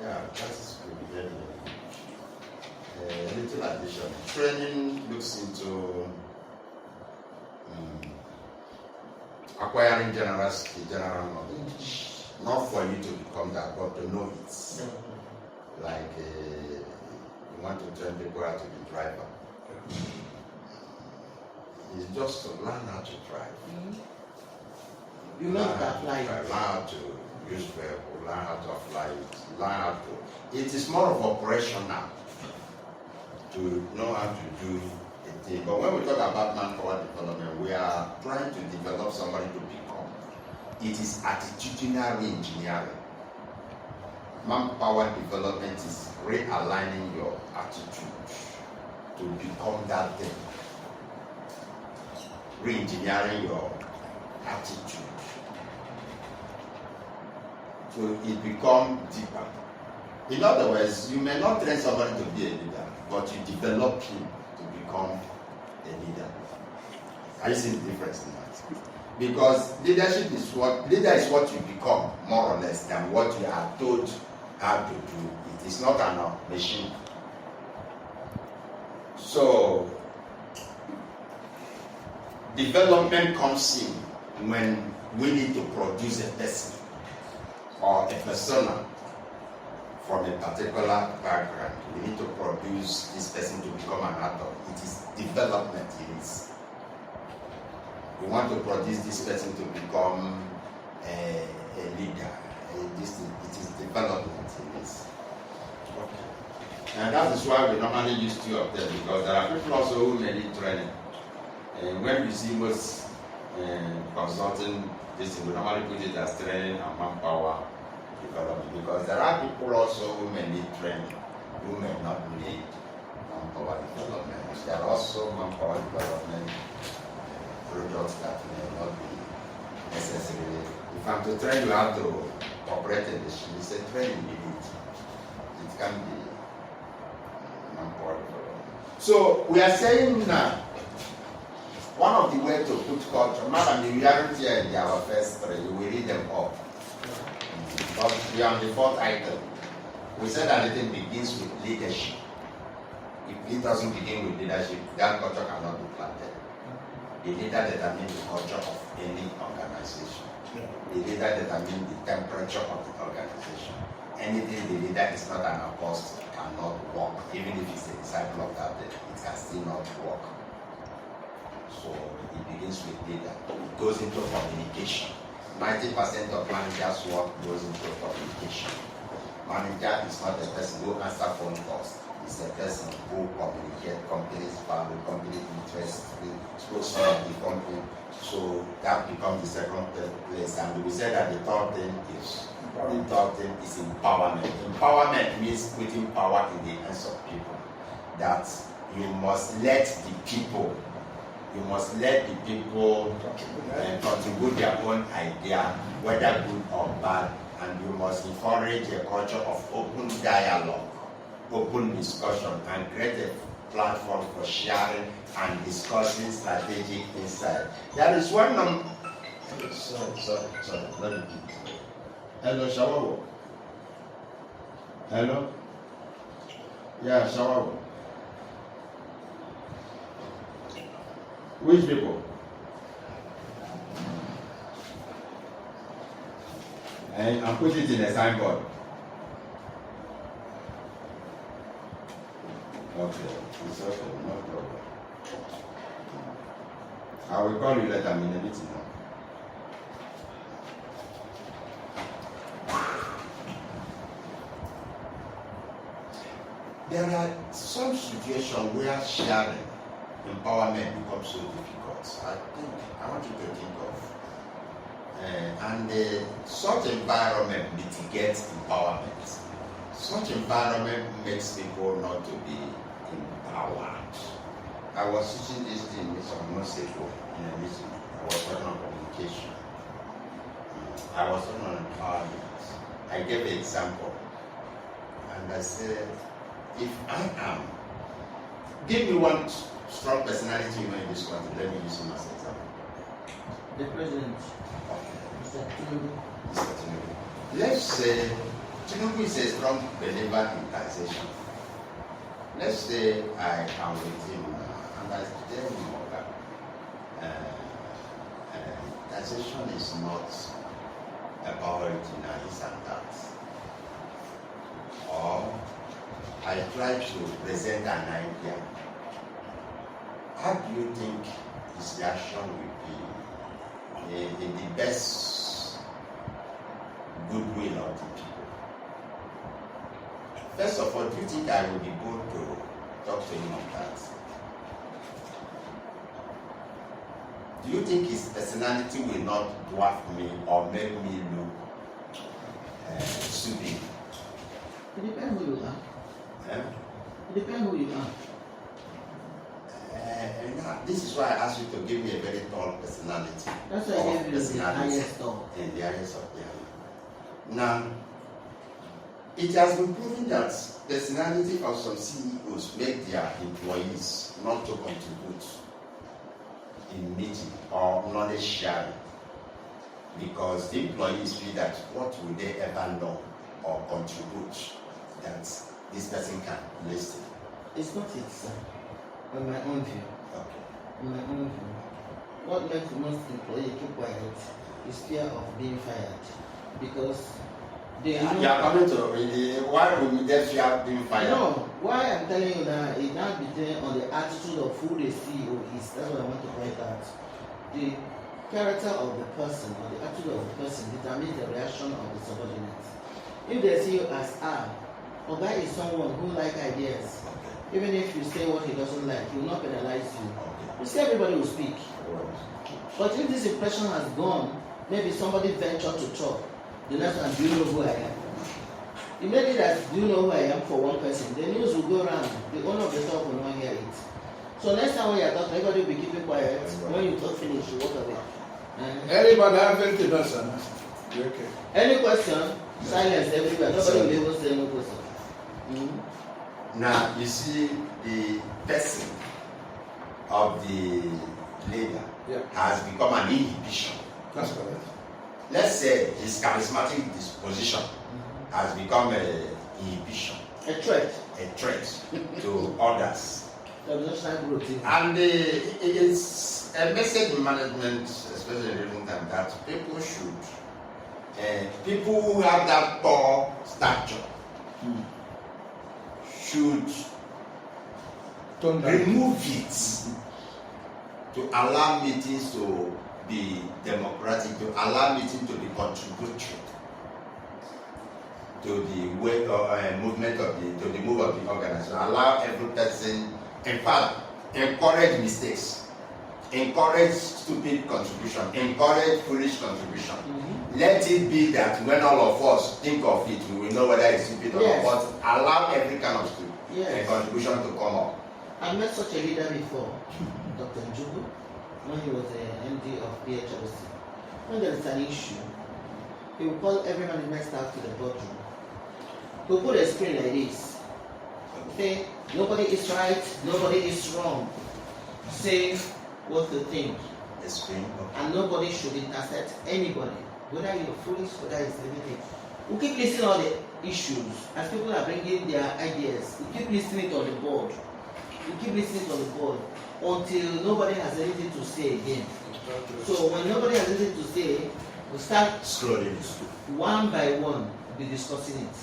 Yeah, that's good. A little addition. Training looks into acquiring general knowledge. Not for you to become that, but to know it. Like you want to train people how to be driver. It's just to learn how to drive. You know how to apply it. Learn how to use vehicle, learn how to apply it, learn how to. It is more of operational to know how to do a thing. But when we talk about manpower development, we are trying to develop somebody to become. It is attitudinal engineering. Manpower development is realigning your attitude to become that thing. Re-engineering your attitude. So it becomes deeper. In other words, you may not train somebody to be a leader, but you develop him to become a leader. Are you seeing the difference in that? Because leader is what you become, more or less, than what you are told how to do. It is not an machine. So development comes in when we need to produce a person or a persona from a particular background. We need to produce this person to become an actor. It is development. It is. We want to produce this person to become a leader. It is development. It is. Okay. And that is why we normally use two of them, because there are people also who may need training. When we see most consulting, we normally put it as training and manpower development, because there are people also who may need training, who may not need manpower development. There are also manpower development products that may not be necessarily. If I'm to train you how to operate a machine, it's a training you need. It can be manpower development. So we are saying now, one of the ways to put culture, madam, you aren't here in our first three, you will read them all. But we are on the fourth item. We said that everything begins with leadership. If it doesn't begin with leadership, that culture cannot be planted. The leader determines the culture of any organization. The leader determines the temperature of the organization. Anything the leader is not an apostle cannot work. Even if it's a disciple of that, it can still not work. So it begins with leader. It goes into communication. 90% of managers' work goes into communication. Manager is not a person who answers phone calls. It's a person who communicates company's value, company interest, spokesman of the company. So that becomes the second place. And we said that the third thing is empowerment. Empowerment means putting power in the hands of people. That you must let the people contribute their own idea, whether good or bad, and you must encourage a culture of open dialogue, open discussion, and create a platform for sharing and discussing strategic insight. There is one number. Sorry. Let me keep. Hello, Shawawo. Hello? Yeah, Shawawo. Which people? And put it in a signboard. Okay, it's okay, no problem. I will call you later, I'm in a meeting now. There are some situations where sharing empowerment becomes so difficult. I want you to think of such environment mitigates empowerment. Such environment makes people not to be empowered. I was teaching this thing some months ago in a meeting. I was talking on communication. I was talking on empowerment. I gave an example, and I said, if I am, give me one strong personality in this country. Let me use him as an example. The president. Okay. Mr. Tinubu. Let's say Tinubu is a strong believer in taxation. Let's say I am with him and I tell him that taxation is not a priority now, this and that. Or I try to present an idea. How do you think his reaction will be in the best goodwill of the people? First of all, do you think I will be able to talk to him on that? Do you think his personality will not dwarf me or make me look stupid? It depends who you are. It depends who you are. This is why I asked you to give me a very tall personality. That's why I gave you the highest tall. And the highest of them. Now, it has been proven that personality of some CEOs make their employees not to contribute in meeting or knowledge sharing, because the employees feel that what will they ever know or contribute that this person can listen. It's not it, sir. On my own view. Okay. In my own view. What makes most employees keep quiet is fear of being fired. Because they know. You are coming to really, why would they fear being fired? No, why I'm telling you that it now depends on the attitude of who the CEO is. That's what I want to point out. The character of the person or the attitude of the person determines the reaction of the subordinates. If they see you as Oga is someone who likes ideas. Okay. Even if you say what he doesn't like, he will not penalize you. Okay. You see, everybody will speak. Okay. But if this impression has gone, maybe somebody ventured to talk. The next one, do you know who I am? Immediately that do you know who I am for one person, the news will go around. The owner of the talk will not hear it. So next time when you are talking, everybody will be keeping quiet. When you talk finish, you walk away. Anybody have anything to say? Okay. Any question? Silence everywhere. Nobody will be able to say no question. Now you see the person of the leader has become an inhibition. That's correct. Let's say his charismatic disposition has become an inhibition, A threat. a threat to others. And It's a message in management, especially in recent time, that people should, people who have that tall stature should remove it to allow meetings to be democratic, to allow meetings to be contributory to the way of movement of the move of the organization. Allow every person, in fact, encourage mistakes, encourage stupid contribution, encourage foolish contribution. Let it be that when all of us think of it, we will know whether it's stupid or not. But allow every kind of contribution to come up. I met such a leader before, Dr. Njugu, when he was the MD of PHLC. When there is an issue, he will call every management staff to the boardroom. He will put a screen like this. Say, nobody is right, nobody is wrong. Say what you think. A screen. And nobody should intercept anybody, whether you're foolish, whether it's anything. We keep listening on the issues as people are bringing their ideas. We keep listening on the board. We keep listening on the board until nobody has anything to say again. So when nobody has anything to say, we start scrolling. One by one, be discussing it.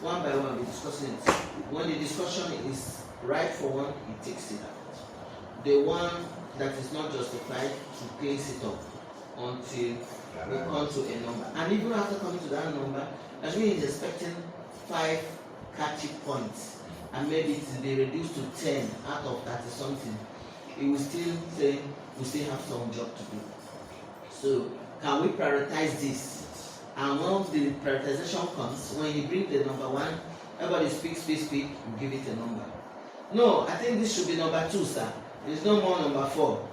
One by one, be discussing it. When the discussion is right for one, he takes it out. The one that is not justified, to place it up until we come to a number. And even after coming to that number, that means he's expecting 5 catchy points, and maybe it will be reduced to 10 out of 30 something. He will still say, we still have some job to do. So, can we prioritize this? And once the prioritization comes, when you bring the number 1, everybody speak, you give it a number. No, I think this should be number 2, sir. There's no more number 4.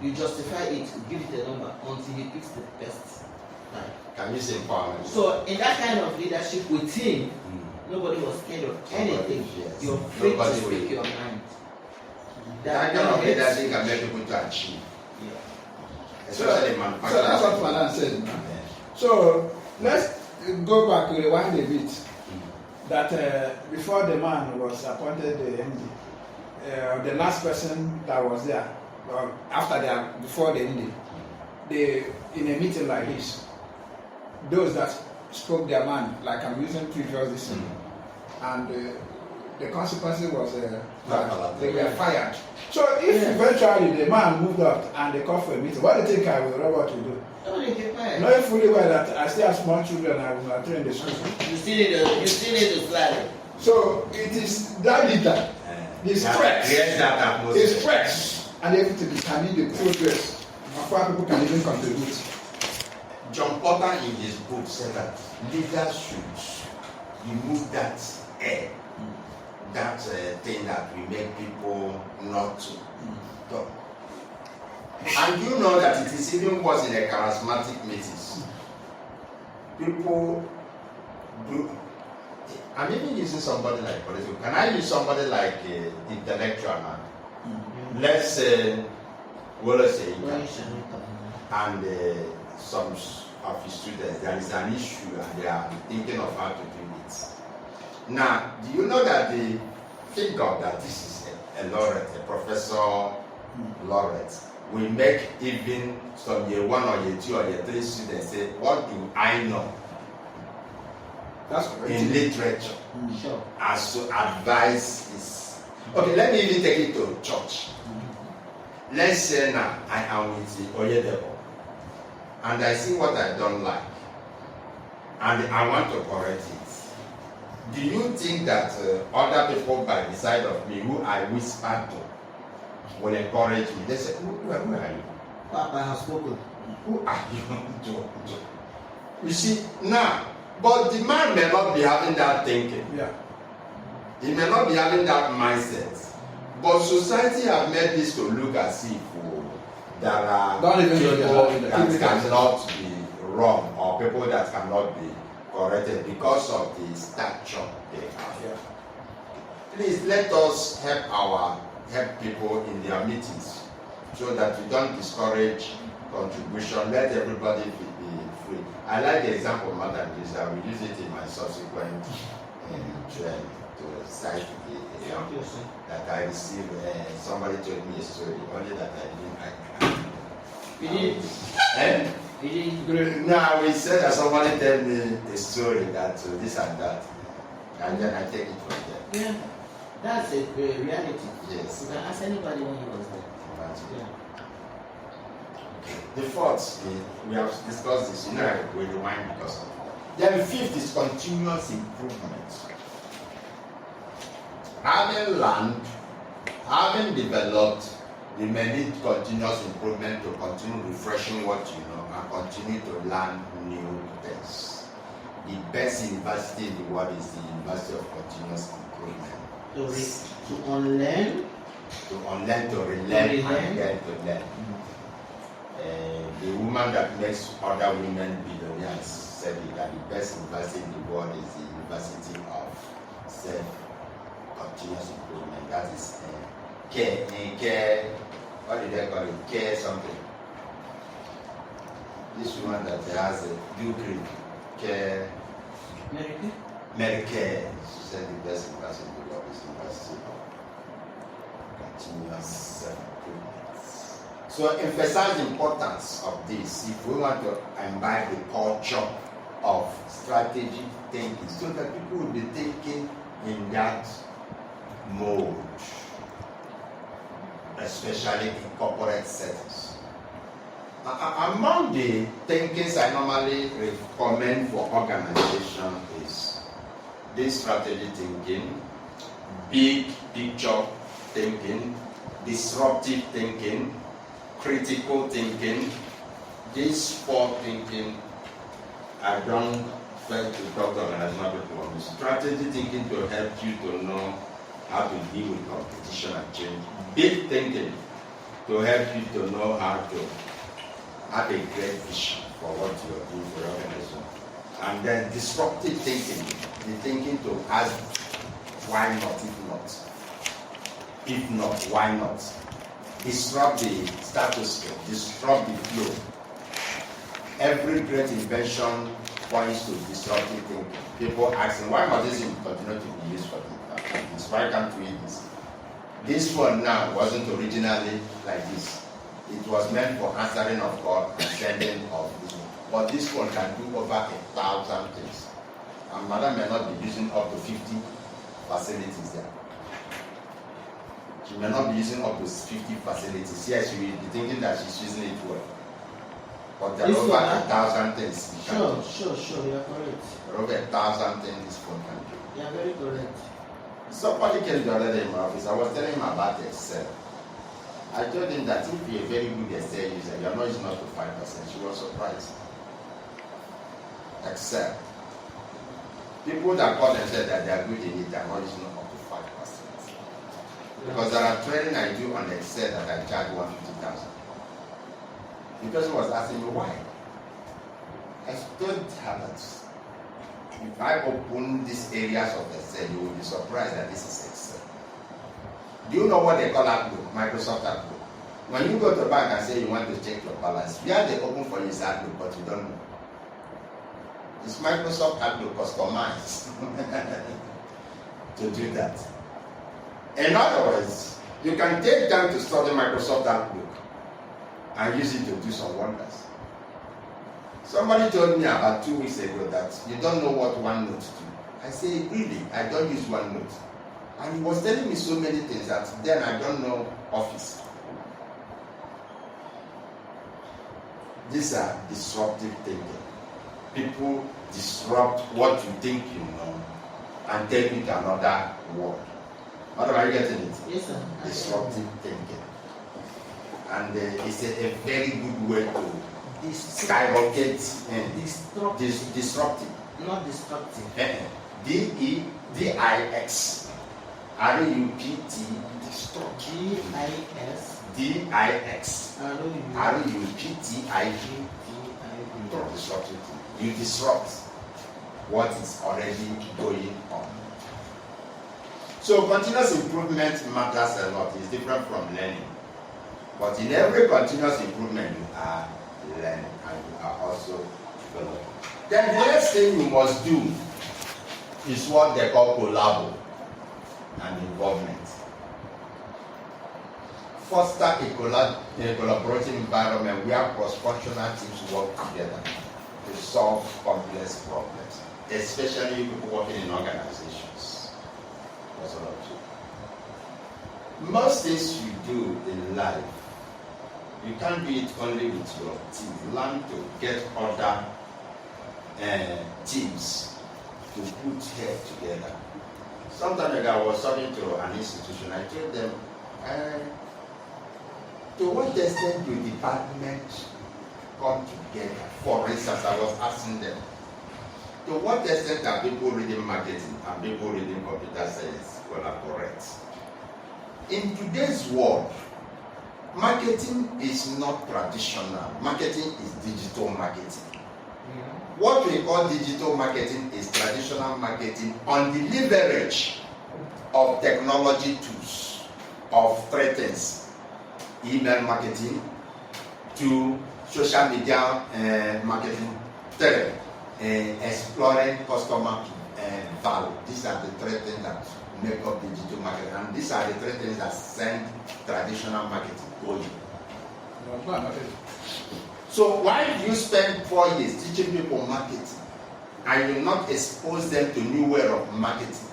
You justify it, you give it a number until he picks the best. Right. Can you say empowerment? So in that kind of leadership with him, nobody was scared of anything. You're free to speak your mind. That kind of leadership can make people to achieve. Especially manufacturing. So that's what Malan said. So let's go back to rewind a bit. That before the man was appointed the MD, the last person that was there, before the MD, in a meeting like this, those that spoke their mind, like I'm using previous this thing, and the consequences was that they were fired. So if eventually the man moved up and they called for a meeting, what do you think I will Robert will do? Knowing fully well that I still have small children and I will train the school. You still need to fly. So it is that leader, the stress, the stress, and everything can need the progress of how people can even contribute. John Potter in his book said that leaders should remove that air, that thing that will make people not to talk. And you know that it is even worse in a charismatic meetings. People do. I'm even using somebody like political. Can I use somebody like intellectual man? Let's say, and some of his students, there is an issue and they are thinking of how to do it. Now, do you know that they think of that this is a laureate, a professor laureate, will make even some year 1 or year 2 or year 3 students say, what do I know in literature as to advise is. Okay, let me even take it to church. Let's say now I am with the Oyedebo and I see what I don't like and I want to correct it. Do you think that other people by the side of me who I whisper to will encourage me? They say, who are you? Papa has spoken. Who are you? You see, now, but the man may not be having that thinking. Yeah. He may not be having that mindset. But society have made this to look as if there are people that cannot be wrong or people that cannot be corrected because of the stature they have. Yeah. Please let us help people in their meetings so that we don't discourage contribution. Let everybody be free. I like the example of Madam Lisa. I will use it in my subsequent training to cite the example that I received. Somebody told me a story, only that I didn't. You didn't? You didn't? No, we said that somebody tell me a story that this and that, and then I take it from there. Yeah, that's a reality. Yes. You can ask anybody when he was there. Imagine. Yeah. The fourth, we have discussed this, we rewind because of that. Then the fifth is continuous improvement. Having learned, having developed, you may need continuous improvement to continue refreshing what you know and continue to learn new things. The best university in the world is the University of Continuous Improvement. To unlearn, to relearn, and then to learn. The woman that makes other women billionaires said it, that the best university in the world is the University of Self-Continuous Improvement. That is care, what did they call it? Care something. This woman that has a degree, care, Medicare, she said the best university in the world is the University of Continuous Self-Improvement. So emphasize the importance of this if we want to imbibe the culture of strategic thinking so that people will be thinking in that mode, especially in corporate settings. Among the thinkings I normally recommend for organization is this strategy thinking, big picture thinking, disruptive thinking, critical thinking. These four thinking, I don't fail to talk to organizational people on this. Strategy thinking to help you to know how to deal with competition and change. Big thinking to help you to know how to have a great vision for what you are doing for your organization. And then disruptive thinking, the thinking to ask why not, if not. If not, why not? Disrupt the status quo, disrupt the flow. Every great invention points to disruptive thinking. People asking, why must this continue to be used for this? Why can't we do this? This one now wasn't originally like this. It was meant for answering of God and sending of this one. But this one can do over 1,000 things. And Madam may not be using up to 50 facilities there. She may not be using up to 50 facilities. Yes, she will be thinking that she's using it well. But there are over 1,000 things. Sure, you are correct. There are over 1,000 things this phone can do. You are very correct. Somebody came the other day in my office. I was telling him about Excel. I told him that if you're a very good Excel user, you're not using up to 5%. She was surprised. Excel. People that call and said that they are good in it are not using up to 5%. Because there are training I do on Excel that I charge 150,000. The person was asking me why. I told her that if I open these areas of Excel, you will be surprised that this is Excel. Do you know what they call Outlook? Microsoft Outlook. When you go to the bank and say you want to check your balance, where they open for you is Outlook, but you don't know. It's Microsoft Outlook customized to do that. In other words, you can take time to study Microsoft Outlook and use it to do some wonders. Somebody told me about 2 weeks ago that you don't know what OneNote do. I say, really? I don't use OneNote. And he was telling me so many things that then I don't know Office. These are disruptive thinking. People disrupt what you think you know and take it to another world. What am I getting it? Yes, sir. Disruptive thinking. And it's a very good way to skyrocket disruptive. disruptive. Not destructive. D-E-D-I-X. R-U-P-T. G-I-S. R-U-P-T-I-V. You disrupt what is already going on. So continuous improvement matters a lot. It's different from learning. But in every continuous improvement, you are learning and you are also developing. Then the next thing you must do is what they call collabo and involvement. Foster a collaborative environment where cross-functional teams work together to solve complex problems, especially people working in organizations. That's what I do. Most things you do in life, you can't do it only with your team. Learn to get other teams to put head together. Sometime ago, I was talking to an institution. I told them, to what extent do departments come together? For instance, I was asking them, to what extent are people reading marketing and people reading computer science collaborate? In today's world, marketing is not traditional. Marketing is digital marketing. What we call digital marketing is traditional marketing on the leverage of technology tools, of three things: email marketing, to social media marketing, third, exploring customer value. These are the three things that make up digital marketing, and these are the three things that send traditional marketing going. So why do you spend 4 years teaching people marketing and you not expose them to new way of marketing?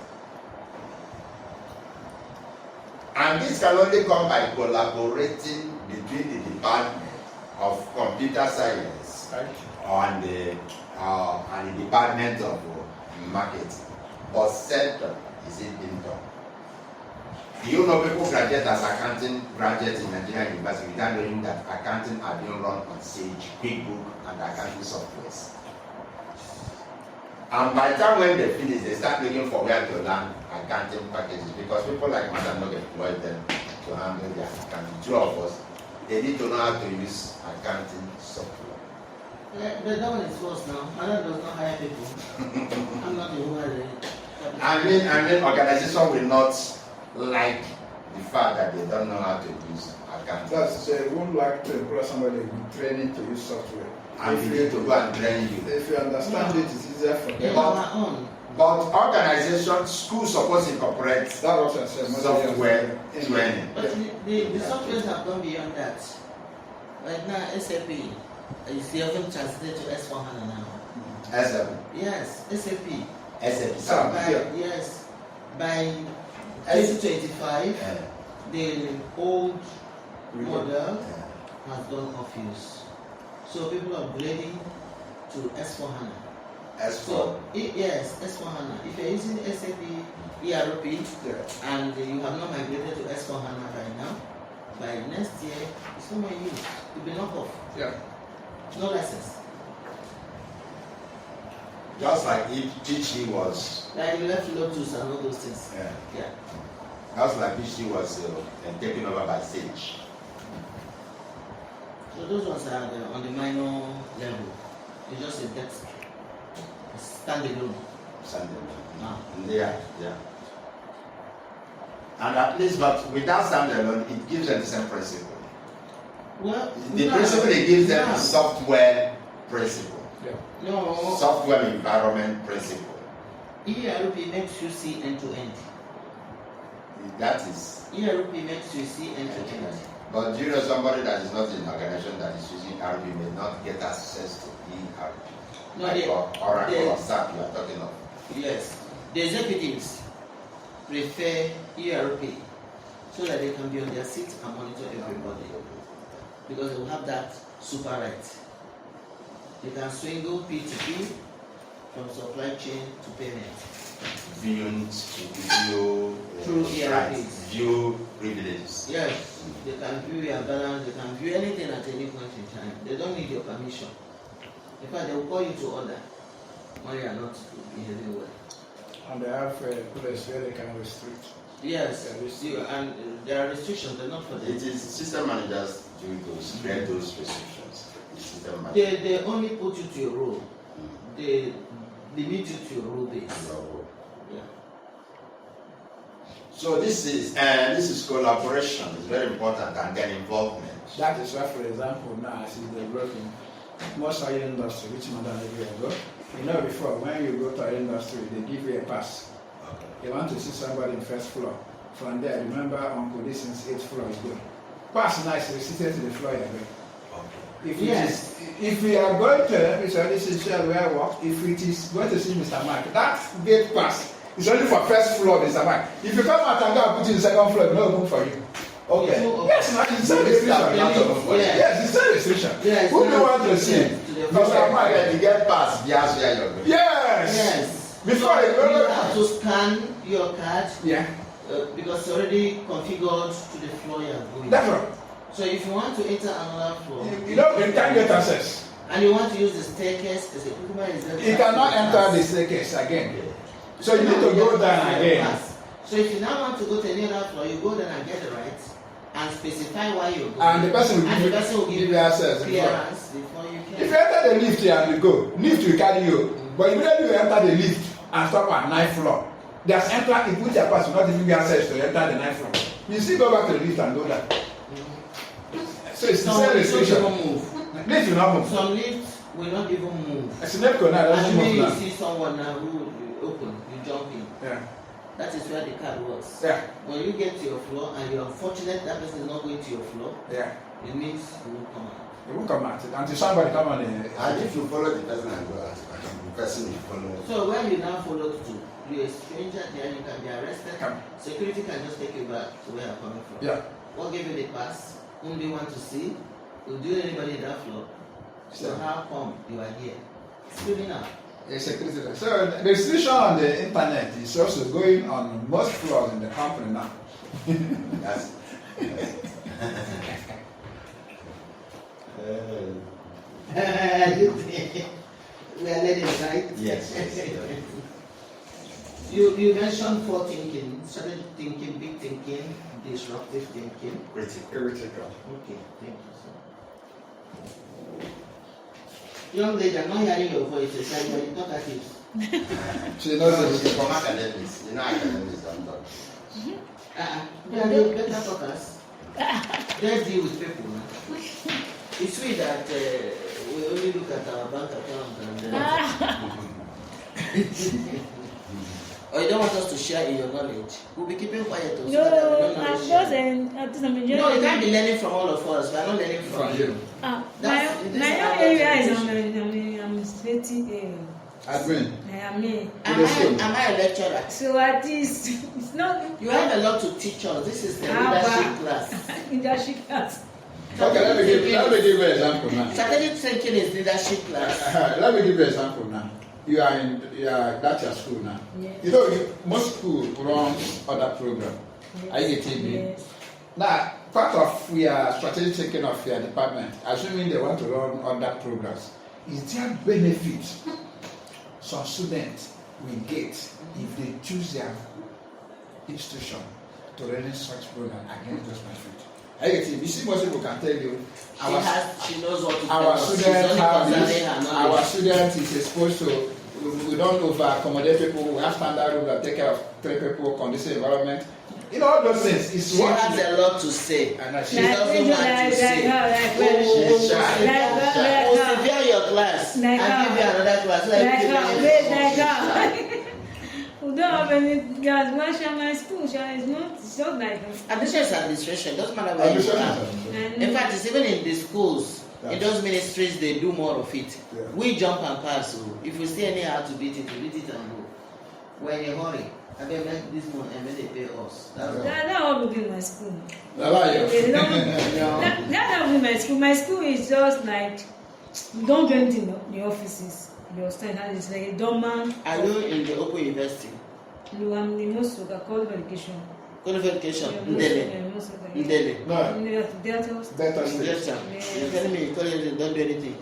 And this can only come by collaborating between the Department of Computer Science and the Department of Marketing. But seldom is it being done. Do you know people graduate as accounting graduates in Nigerian University without knowing that accounting are being run on Sage, QuickBook, and accounting softwares? And by the time when they finish, they start looking for where to learn accounting packages, because people like Madam not employ them to handle their accounting. Two of us, they need to know how to use accounting software. The that one is worse now. Madam does not hire people. I'm not the one. I mean, organization will not like the fact that they don't know how to use accounting. That's they won't like to employ somebody with training to use software. And they need to go and train you. If you understand it, it's easier for them. But organizations, schools supposed to incorporate software training. But the softwares have gone beyond that. Right now, SAP is even translated to S4HANA now. SAP? Yes, SAP. SAP. Yes. By 2025, the old model has gone off use. So people are upgrading to S4HANA. So, yes, S4HANA. If you're using SAP ERP and you have not migrated to S4HANA right now, by next year, it's not more use. It will be knocked off. Yeah. No license. Just like if PG was. Like left Lotus and all those things. Yeah. Just like PG was taken over by Sage. So those ones are on the minor level. It's just a text. Standalone. Yeah. And at least, but without standalone, it gives them the same principle. Well, the principle it gives them is software principle. Yeah. No. Software environment principle. ERP makes you see end to end. That is. ERP makes you see end to end. But do you know somebody that is not in an organization that is using ERP may not get access to ERP? No, like Oracle or SAP you are talking of. Yes. The executives prefer ERP so that they can be on their seat and monitor everybody. Because they will have that super right. They can swingle P2P from supply chain to payment. Through ERPs. View privileges. Yes. They can view your balance, they can view anything at any point in time. They don't need your permission. In fact, they will call you to order when you are not behaving well. And they have a place where they can restrict. Yes, and there are restrictions. They're not for them. It is system managers do those, create those restrictions. The system managers. They only put you to your role. They limit you to your role base. Yeah. So this is collaboration. It's very important, and then involvement. That is why, for example, now as it's developing, most oil industry, which more than a year ago, before when you go to oil industry, they give you a pass. Okay. They want to see somebody in first floor. From there, remember Uncle, this is 8th floor is good. Pass now is restricted to the floor you're going. Okay. If we are going to, this is where I work, if it is going to see Mr. Mark, that gate pass is only for first floor, Mr. Mark. If you come out and go and put it in the second floor, it's not open for you. Okay. Yes, no, it's a restriction. Yes, it's a restriction. Yes, who do you want to see? Mr. Mark, You get past, yes, where you're going. Yes. Before so you have to scan your card. Yeah. Because it's already configured to the floor you're going. That's right. So if you want to enter another floor, You can't get access. and you want to use the staircase, the equipment is there. You cannot enter the staircase again. So you need to go down again. So if you now want to go to any other floor, you go down and get the right and specify why you're going. And the person will give you access. Clearance before you can. If you enter the lift here and you go, lift will carry you. But immediately you enter the lift and stop at 9th floor, there's enter, if you put your pass, will not even give access to enter the 9th floor. You still go back to the lift and go down. So it's the same restriction. Lift will not move. Some lifts will not even move. It's a net now, doesn't And move when you now. see someone now who will open, you jump in. Yeah. That is where the card works. Yeah. When you get to your floor and you're unfortunate that person is not going to your floor, Yeah. it means you will come out. It won't come out until somebody come on. And if you follow the person and go out, the person will follow. So when you now follow to, you're a stranger there, you can be arrested. Come. Security can just take you back to where you're coming from. Yeah. What gave you the pass? Whom do you want to see? Do you anybody in that floor? So how come you are here? Still now. Security. So the restriction on the internet is also going on most floors in the company now. Yes. We are learning, right? Yes. You mentioned 4 thinking, strategic thinking, big thinking, disruptive thinking. Critical. Okay, thank you, sir. Young lady, I'm not hearing your voice. It's like you're talkative. She knows It's it. from academics. You know academics don't talk. They are better talkers. They deal with people. Huh? It's sweet that we only look at our bank account and or you don't want us to share in your knowledge. We'll be keeping quiet. So No, that we don't I'm know just saying. No, you can't be learning from all of us. We are not learning from you. My That's own area is administrative area. Admin. Am I a lecturer? So at least it's not. You have a lot to teach us. This is the leadership class. Leadership class. Okay, let me give you an example now. Strategic thinking is leadership class. Let me give you an example now. That's your school now. Yes. You know, most schools run other program. Yes. Are you getting me? Yes. Now, part of your strategic thinking of your department, assuming they want to run other programs, is there benefit some students will get if they choose their institution to run such program against those benefits? You see, most people can tell you, She knows what to our tell us. students She's have only this, concerning her our knowledge. student is exposed to, we don't over accommodate people, we have standard rules that take care of 3 people, conducive environment. You know, all those things. It's She what has a lot to say. and She doesn't want to say. Severe your class and give you another class. We don't have any gas. My school is not. It's not like. Admission is administration. Doesn't matter where you are. In fact, it's even in the schools, in those ministries, they do more of it. Yeah. We jump and pass. So if we see any how to beat it, we beat it and go. When you hurry, and then make this money and then they pay us. That's all. That will be my school. That's That will be my school. My school is just like don't do anything in the offices. You stand it's like a dormant. Are you in the Open University? No, I'm the most qualification. Qualification? Ndele. No. Delta State. Yes, sir. You're telling me college don't do anything.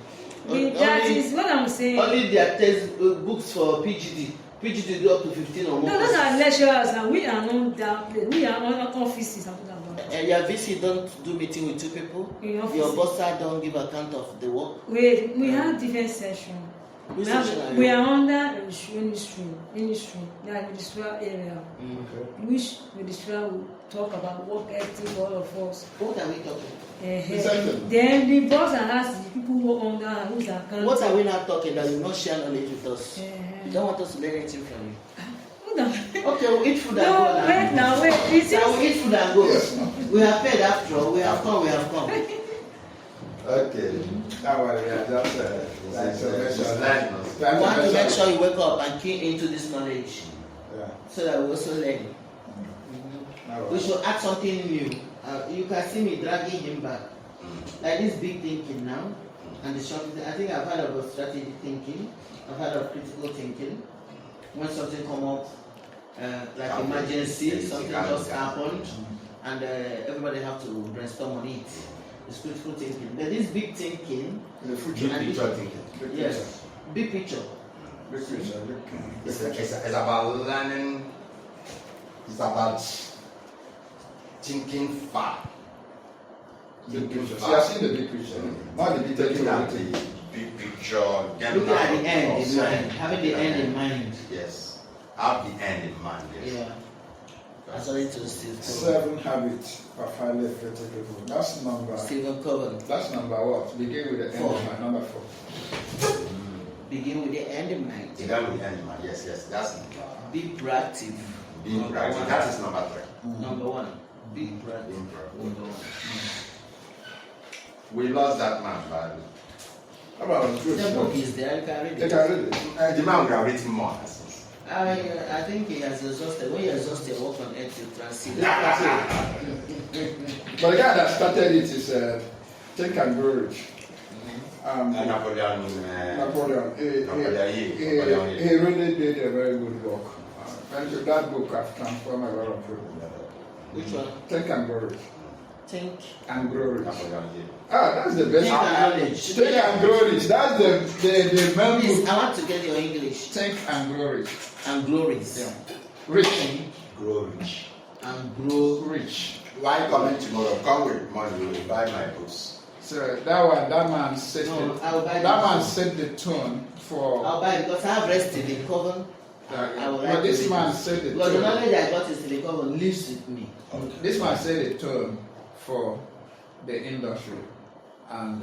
That is what I'm saying. Only their test books for PGD PG to do up to 15 or more. No, those are lecturers and we are not that place. We are on offices. I'm talking about. And your VC don't do meeting with two people? In offices. Your boss don't give account of the work? Wait, we have different sessions. Which section are you? We are under ministry, that ministerial area, which ministerial will talk about work ethic, all of us. What are we talking? Then the boss and us, the people who work under who's account. What are we not talking that you not share knowledge with us? You don't want us to learn anything from you. Hold on. Okay, we'll eat food and No, go. wait now, wait. We'll eat food and go. We have paid after all. We have come. Okay. That was just We want to make sure you wake up and key into this knowledge Yeah. so that we also learn. We should add something new. You can see me dragging him back. Like this big thinking now and the short thinking. I think I've heard about strategic thinking. I've heard of critical thinking. When something come up, like emergency, something just happened, and everybody have to brainstorm on it. It's critical thinking. But this big thinking, Big picture thinking. yes, big picture. It's about learning. It's about thinking far. Big picture. So you have seen the big picture. Not the big picture. Looking at the big picture. Looking at the end in mind, having the end in mind. Yes. Have the end in mind. Yes. Yeah. According to Steve 7 habits of highly effective people. That's number. Stephen Coven. That's number what? Begin with the end of my number 4. Begin with the end in mind. Begin with the end in mind. Yes. That's Be proactive. being practical. That is number 3. Number 1. Be proactive. Being proactive. Number 1. We lost that man, but How about The book is there. You can read They it. can read it. the man would have written more. I think he has exhausted. When you exhaust your work on earth, you transit. But the guy that started it is Think and Grow Rich. Napoleon. Napoleon. Napoleon. He really did a very good work. And that book has transformed a lot of people. Which one? Think and Grow Rich. Think. And Grow Rich. Napoleon. That's the best. Think and knowledge. Think and Grow Rich. That's the main Please, book. I want to get your English. Think and Grow Rich. And glories. Yeah. Rich. Grow rich. And grow. Rich. Why coming tomorrow? Come with money. You will buy my books. So that man set No, I'll buy that man this. set the tone for. I'll buy it because I have rest in the coven. I will But write this to man it. set the Because the tone. knowledge I got in the coven lives with me. This man set the tone for the industry and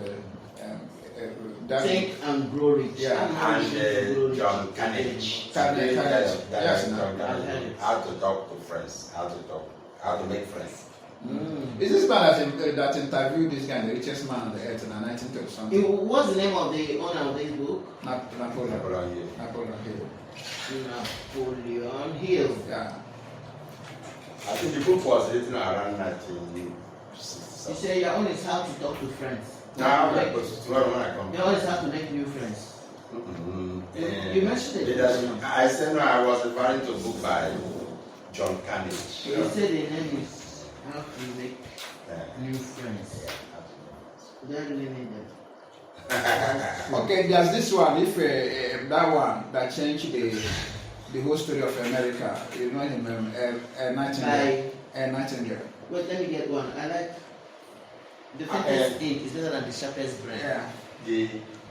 that. Think and grow rich. Yeah, And John Carnage. Carnage. Yes, John no. Carnage. How to talk to friends. How to make friends. Is this man that interviewed this guy, the richest man on the earth in 1930 something? What's the name of the owner of this book? Napoleon. Napoleon Hill. Napoleon Hill. Napoleon Hill. Yeah. I think the book was written around 1960. You say your own is how to talk to friends. Now, when I come. Your own is how to make new friends. You mentioned it. I said no, I was referring to a book by John Carnage. You said the name is how to make new friends. Do I really need that? Okay, there's this one. If that one that changed the whole story of America, you know him, Nightingale. Nightingale. Wait, let me get one. I like the faintest ink is better than the sharpest brain. Yeah.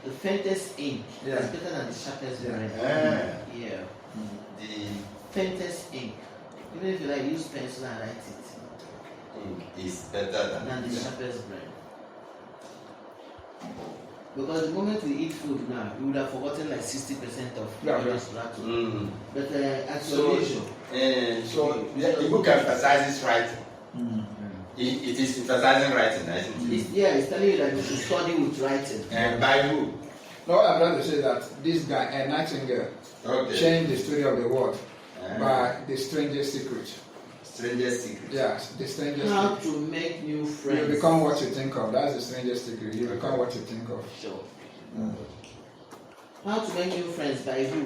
The faintest ink Yeah. is better than the sharpest brain. Yeah. The Faintest ink. Even if you like use pencil and write it, ink is better than the sharpest brain. Because the moment we eat food now, we would have forgotten like 60% of what is rattled. But at your leisure. So the book emphasizes writing. It is emphasizing writing, isn't it? It's telling you that you should study with writing. And by who? No, I'm trying to say that this guy, Nightingale, changed the story of the world by the strangest secret. Strangest secret. Yes, the strangest How secret. to make new friends. You become what you think of. That's the strangest secret. You become what you think of. Sure. How to make new friends by who?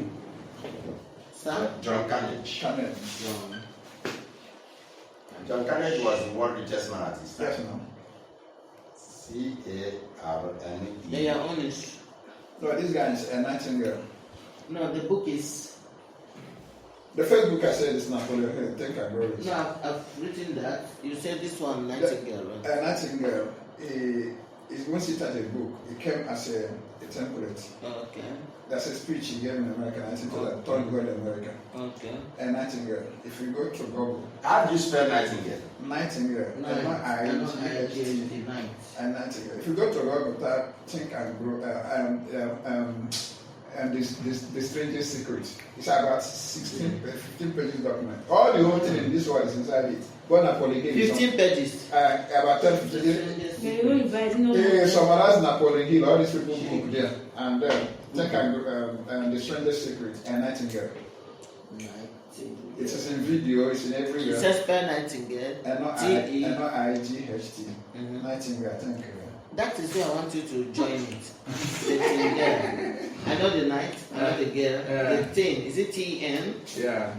Sam? John Carnage. Carnage. John Carnage was the world richest man at his time. Yes, no. C-A-R-N-E. They are honest. No, this guy is a Nightingale. No, the book is The first book I said is Napoleon Hill, Think and Grow Rich. No, I've written that. You said this one, Nightingale, right? Nightingale, it wasn't as a book. It came as a template. Okay. That's a speech he gave in America, I think that Tony God America. Okay. And Nightingale, if you go to Google, How do you spell Nightingale? Nightingale, N-I-G-H-T, and Nightingale. If you go to Google, type Think and Grow, and the strangest secret. It's about 15 pages document. All the whole thing in this world is inside it. But Napoleon Hill. 15 pages. About 10, 15 pages. Summarize Napoleon Hill, all these people book there. And Think and the strangest secret and Nightingale. It is in video, it's in everywhere. It says spell Nightingale. N-O-I-G-H-T. Nightingale, I think. That is where I want you to join it. I know the night, I know the girl. The thing, is it T-N? Yeah.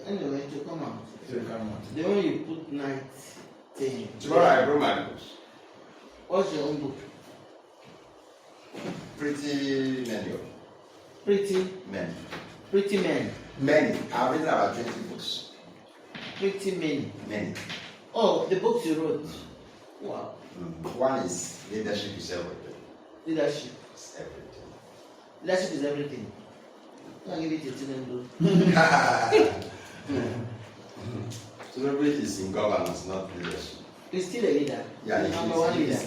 Anyway, to come out. The one you put night thing. Tomorrow I bring my books. What's your own book? Pretty many. Pretty Many. Pretty Men. Many. I've written about 20 books. Pretty Men. Many. Oh, the books you wrote. Wow. One is Leadership is Everything. Leadership. It's everything. Leadership is everything. I'll give it to you. Celebrity is in governance, not leadership. He's still a leader. Yeah, he's number one leader.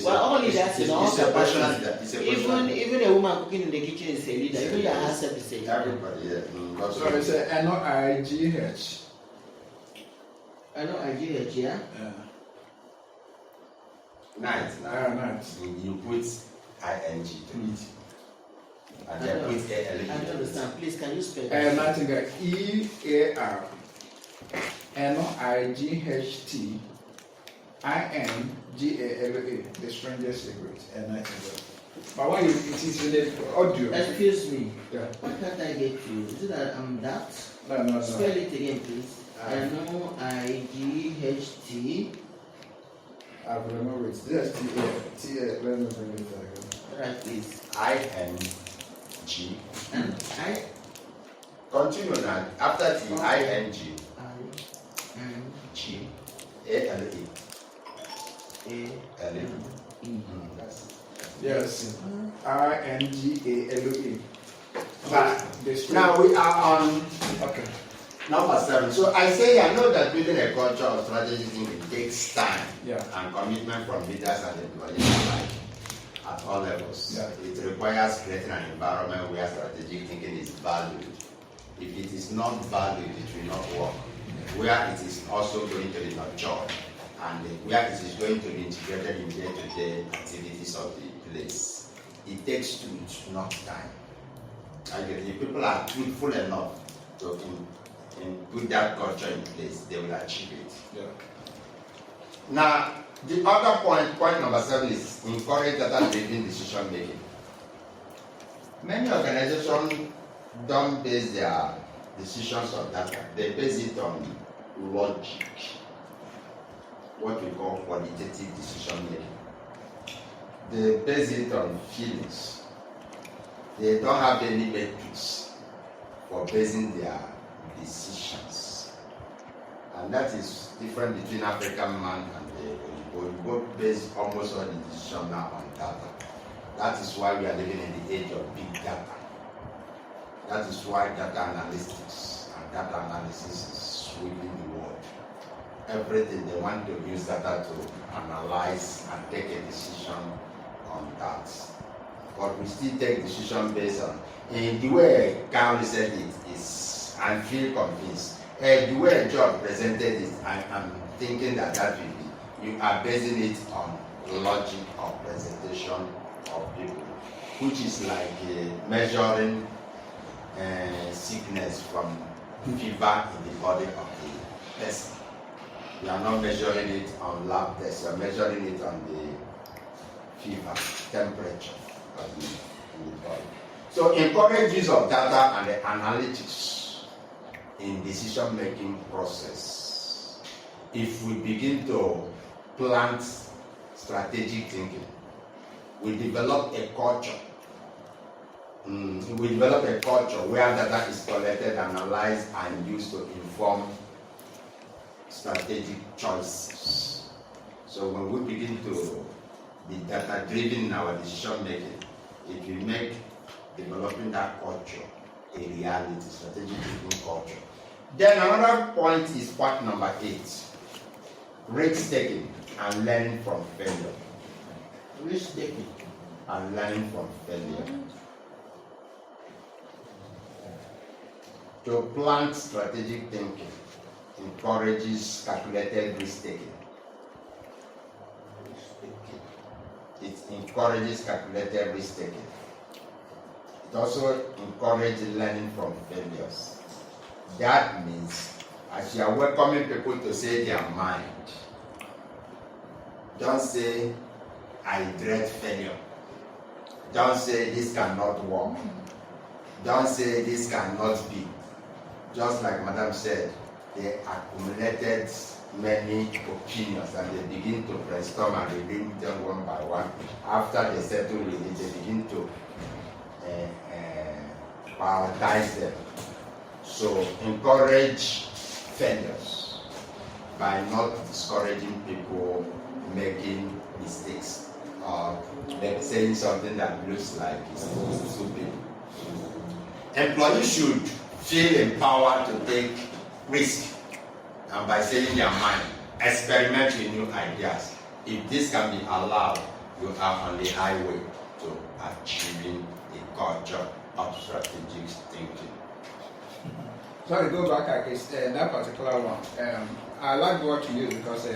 Well, all leaders in all capacities. Even a woman cooking in the kitchen is a leader. Even your husband is a leader. Everybody, yeah. So it's N-O-I-G-H. N-O-I-G-H, yeah? Night. Night. You put I-N-G to it. And then put A-L-E. I don't understand. Please, can you spell And Nightingale, E-A-R-N-O-I-G-H-T-I-N-G-A-L-A, the strangest secret, and Nightingale. But when it is in the audio. Excuse me. Yeah. Why can't I get you? Is it that I'm that? No. Spell it again, please. N-O-I-G-H-T. I've remembered it. Yes, T-A, let me bring it again. Right, please. I-N-G. And I. Continue now. After T, I-N-G. I-N-G. A-L-E. A-L-E. Yes. I-N-G-A-L-E. Now we are on okay. number 7. So I say I know that building a culture of strategic thinking takes time and commitment from leaders and employees alike at all levels. Yeah. It requires creating an environment where strategic thinking is valued. If it is not valued, it will not work. Where it is also going to be nurtured and where it is going to be integrated in day-to-day activities of the place. It takes truth, not time. If people are truthful enough to put that culture in place, they will achieve it. Yeah. Now, the other point number 7 is encourage data-driven decision making. Many organizations don't base their decisions on data, they base it on logic, what we call qualitative decision making. They base it on feelings. They don't have any metrics for basing their decisions. And that is different between African man and the Oyibo. We both base almost all the decision now on data. That is why we are living in the age of big data. That is why data analytics and data analysis is sweeping the world. Everything they want to use data to analyze and take a decision on that. But we still take decision based on the way Carol said it is, and feel convinced. The way John presented it, I'm thinking that will be. You are basing it on logic of presentation of people, which is like measuring sickness from fever in the body of the person. You are not measuring it on lab tests, you are measuring it on the fever, temperature of the body. So encourage use of data and the analytics in decision-making process. If we begin to plant strategic thinking, we develop a culture we develop a culture where data is collected, analyzed, and used to inform strategic choices. So when we begin to be data-driven in our decision making, it will make developing that culture a reality, strategic thinking culture. Then another point is point number 8, risk taking and learning from failure. Risk taking and learning from failure. To plant strategic thinking encourages calculated risk taking. It encourages calculated risk taking. It also encourages learning from failures. That means, as you are welcoming people to say their mind, don't say, I dread failure. Don't say, this cannot work. Don't say, this cannot be. Just like Madam said, they accumulated many opinions and they begin to brainstorm and review them one by one. After they settle with it, they begin to prioritize them. So encourage failures by not discouraging people making mistakes or saying something that looks like it's stupid. Employees should feel empowered to take risk, and by saying their mind, experiment with new ideas. If this can be allowed, you are on the highway to achieving a culture of strategic thinking. Sorry, go back against that particular one. I like what you use because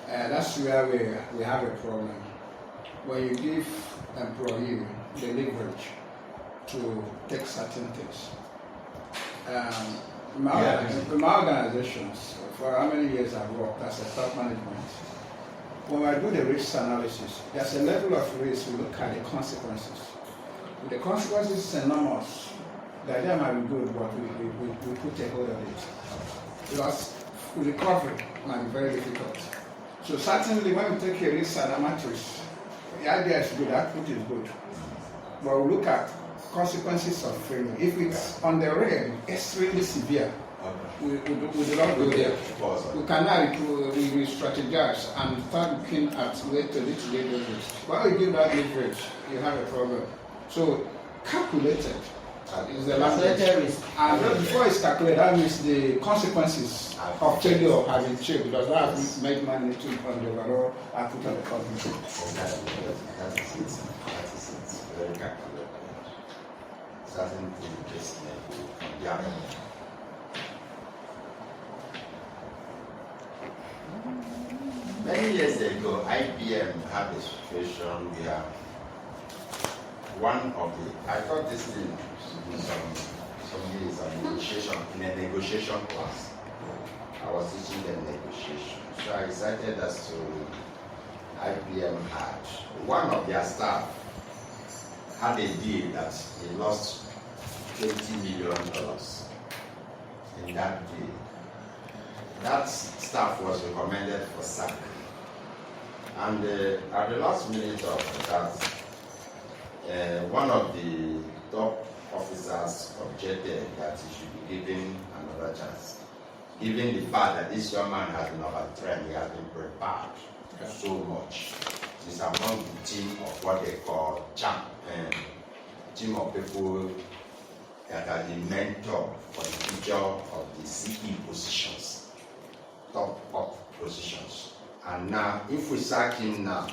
that's where we have a problem. When you give employee the leverage to take certain things. In my organizations, for how many years I've worked as a top management, when I do the risk analysis, there's a level of risk we look at the consequences. If the consequences is enormous, the idea might be good, but we put a hold on it. Because recovery might be very difficult. So certainly when we take a risk matrix, the idea is good, output is good. But we look at consequences of failure. If it's on the red, extremely severe, we do not go there. We cannot re-strategize and start looking at where to mitigate leverage. When we give that leverage, you have a problem. So calculated is the language. And before it's calculated, that means the consequences of failure have been checked because that has made magnitude on the overall output of the company. That is it. Very calculated. Certain things yeah. Many years ago, IBM had a situation where one of the, I thought this thing should be some years of negotiation, in a negotiation class. I was teaching them negotiation. So I cited as to IBM had, one of their staff had a deal that he lost $20 million in that deal. That staff was recommended for sack. And at the last minute of that, one of the top officers objected that he should be given another chance. Given the fact that this young man has been overtrained, he has been prepared so much. He's among the team of what they call team of people that are the mentor for the future of the CE positions, top positions. And now, if we sack him now,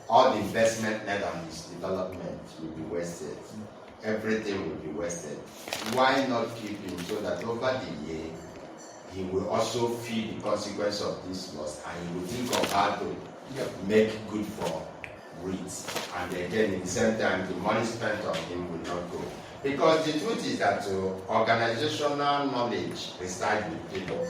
all the investment made on his development will be wasted. Everything will be wasted. Why not keep him so that over the year, he will also feel the consequence of this loss and he will think of how to make good for it. And again, at the same time, the money spent on him will not go. Because the truth is that organizational knowledge resides with people,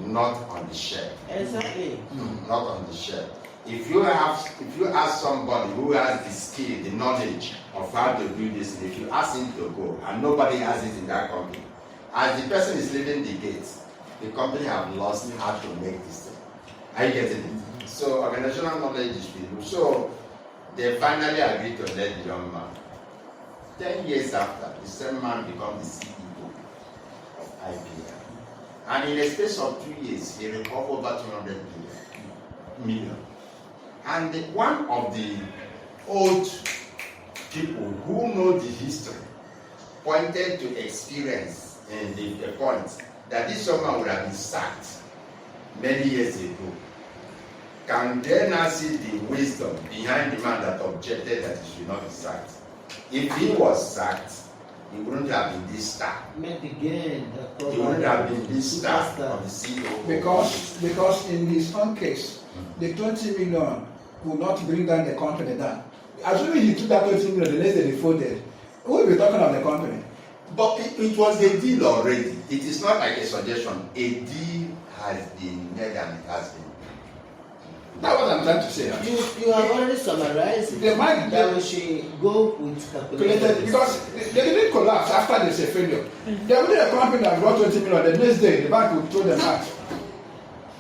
not on the shelf. Exactly. Not on the shelf. If you ask somebody who has the skill, the knowledge of how to do this, and if you ask him to go, and nobody has it in that company, as the person is leaving the gate, the company have lost how to make this thing. Are you getting it? So organizational knowledge is people. So they finally agreed to let the young man 10 years after, the same man becomes the CEO of IBM. And in the space of 2 years, he recovered over 200 million. And one of the old people who know the history pointed to experience and the point that this woman would have been sacked many years ago. Can they now see the wisdom behind the man that objected that he should not be sacked? If he was sacked, he wouldn't have been this star. He wouldn't have been this star of the CEO. Because in his own case, the 20 million would not bring down the company down. Assuming he took that 20 million, the next day they folded, we will be talking of the company. But it was a deal already. It is not like a suggestion. A deal has been made and it has been. That's what I'm trying to say. You have already summarized it. That we should go with calculated. Because they didn't collapse after there's a failure. They only a company that brought 20 million, the next day the bank will throw them out.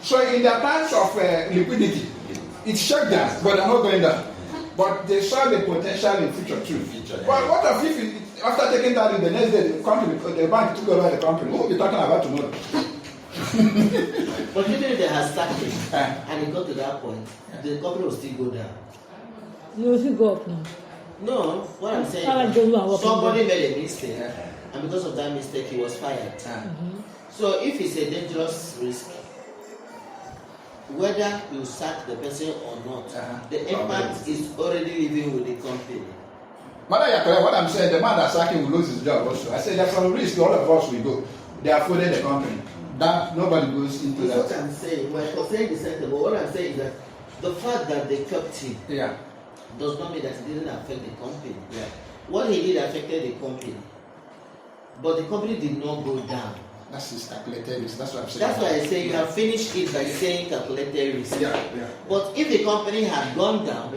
So in their times of liquidity, it shut down, but they're not going down. But they saw the potential in future too. But what if after taking that in the next day the bank took over the company? What will we be talking about tomorrow? But even if they had started and it got to that point, the company will still go down. You will still go up now. No, what I'm saying is somebody made a mistake, and because of that mistake, he was fired. So if it's a dangerous risk, whether you sack the person or not, the impact is already living with the company. What I'm saying, the man that's sacking will lose his job also. I said there's some risk, all of us will go. They have folded the company. That nobody goes into that. That's what I'm saying. We're saying the same thing, but what I'm saying is that the fact that they kept him does not mean that it didn't affect the company. What he did affected the company, but the company did not go down. That's his calculated risk. That's what I'm saying. That's why I say you have finished it by saying calculated risk. But if the company had gone down,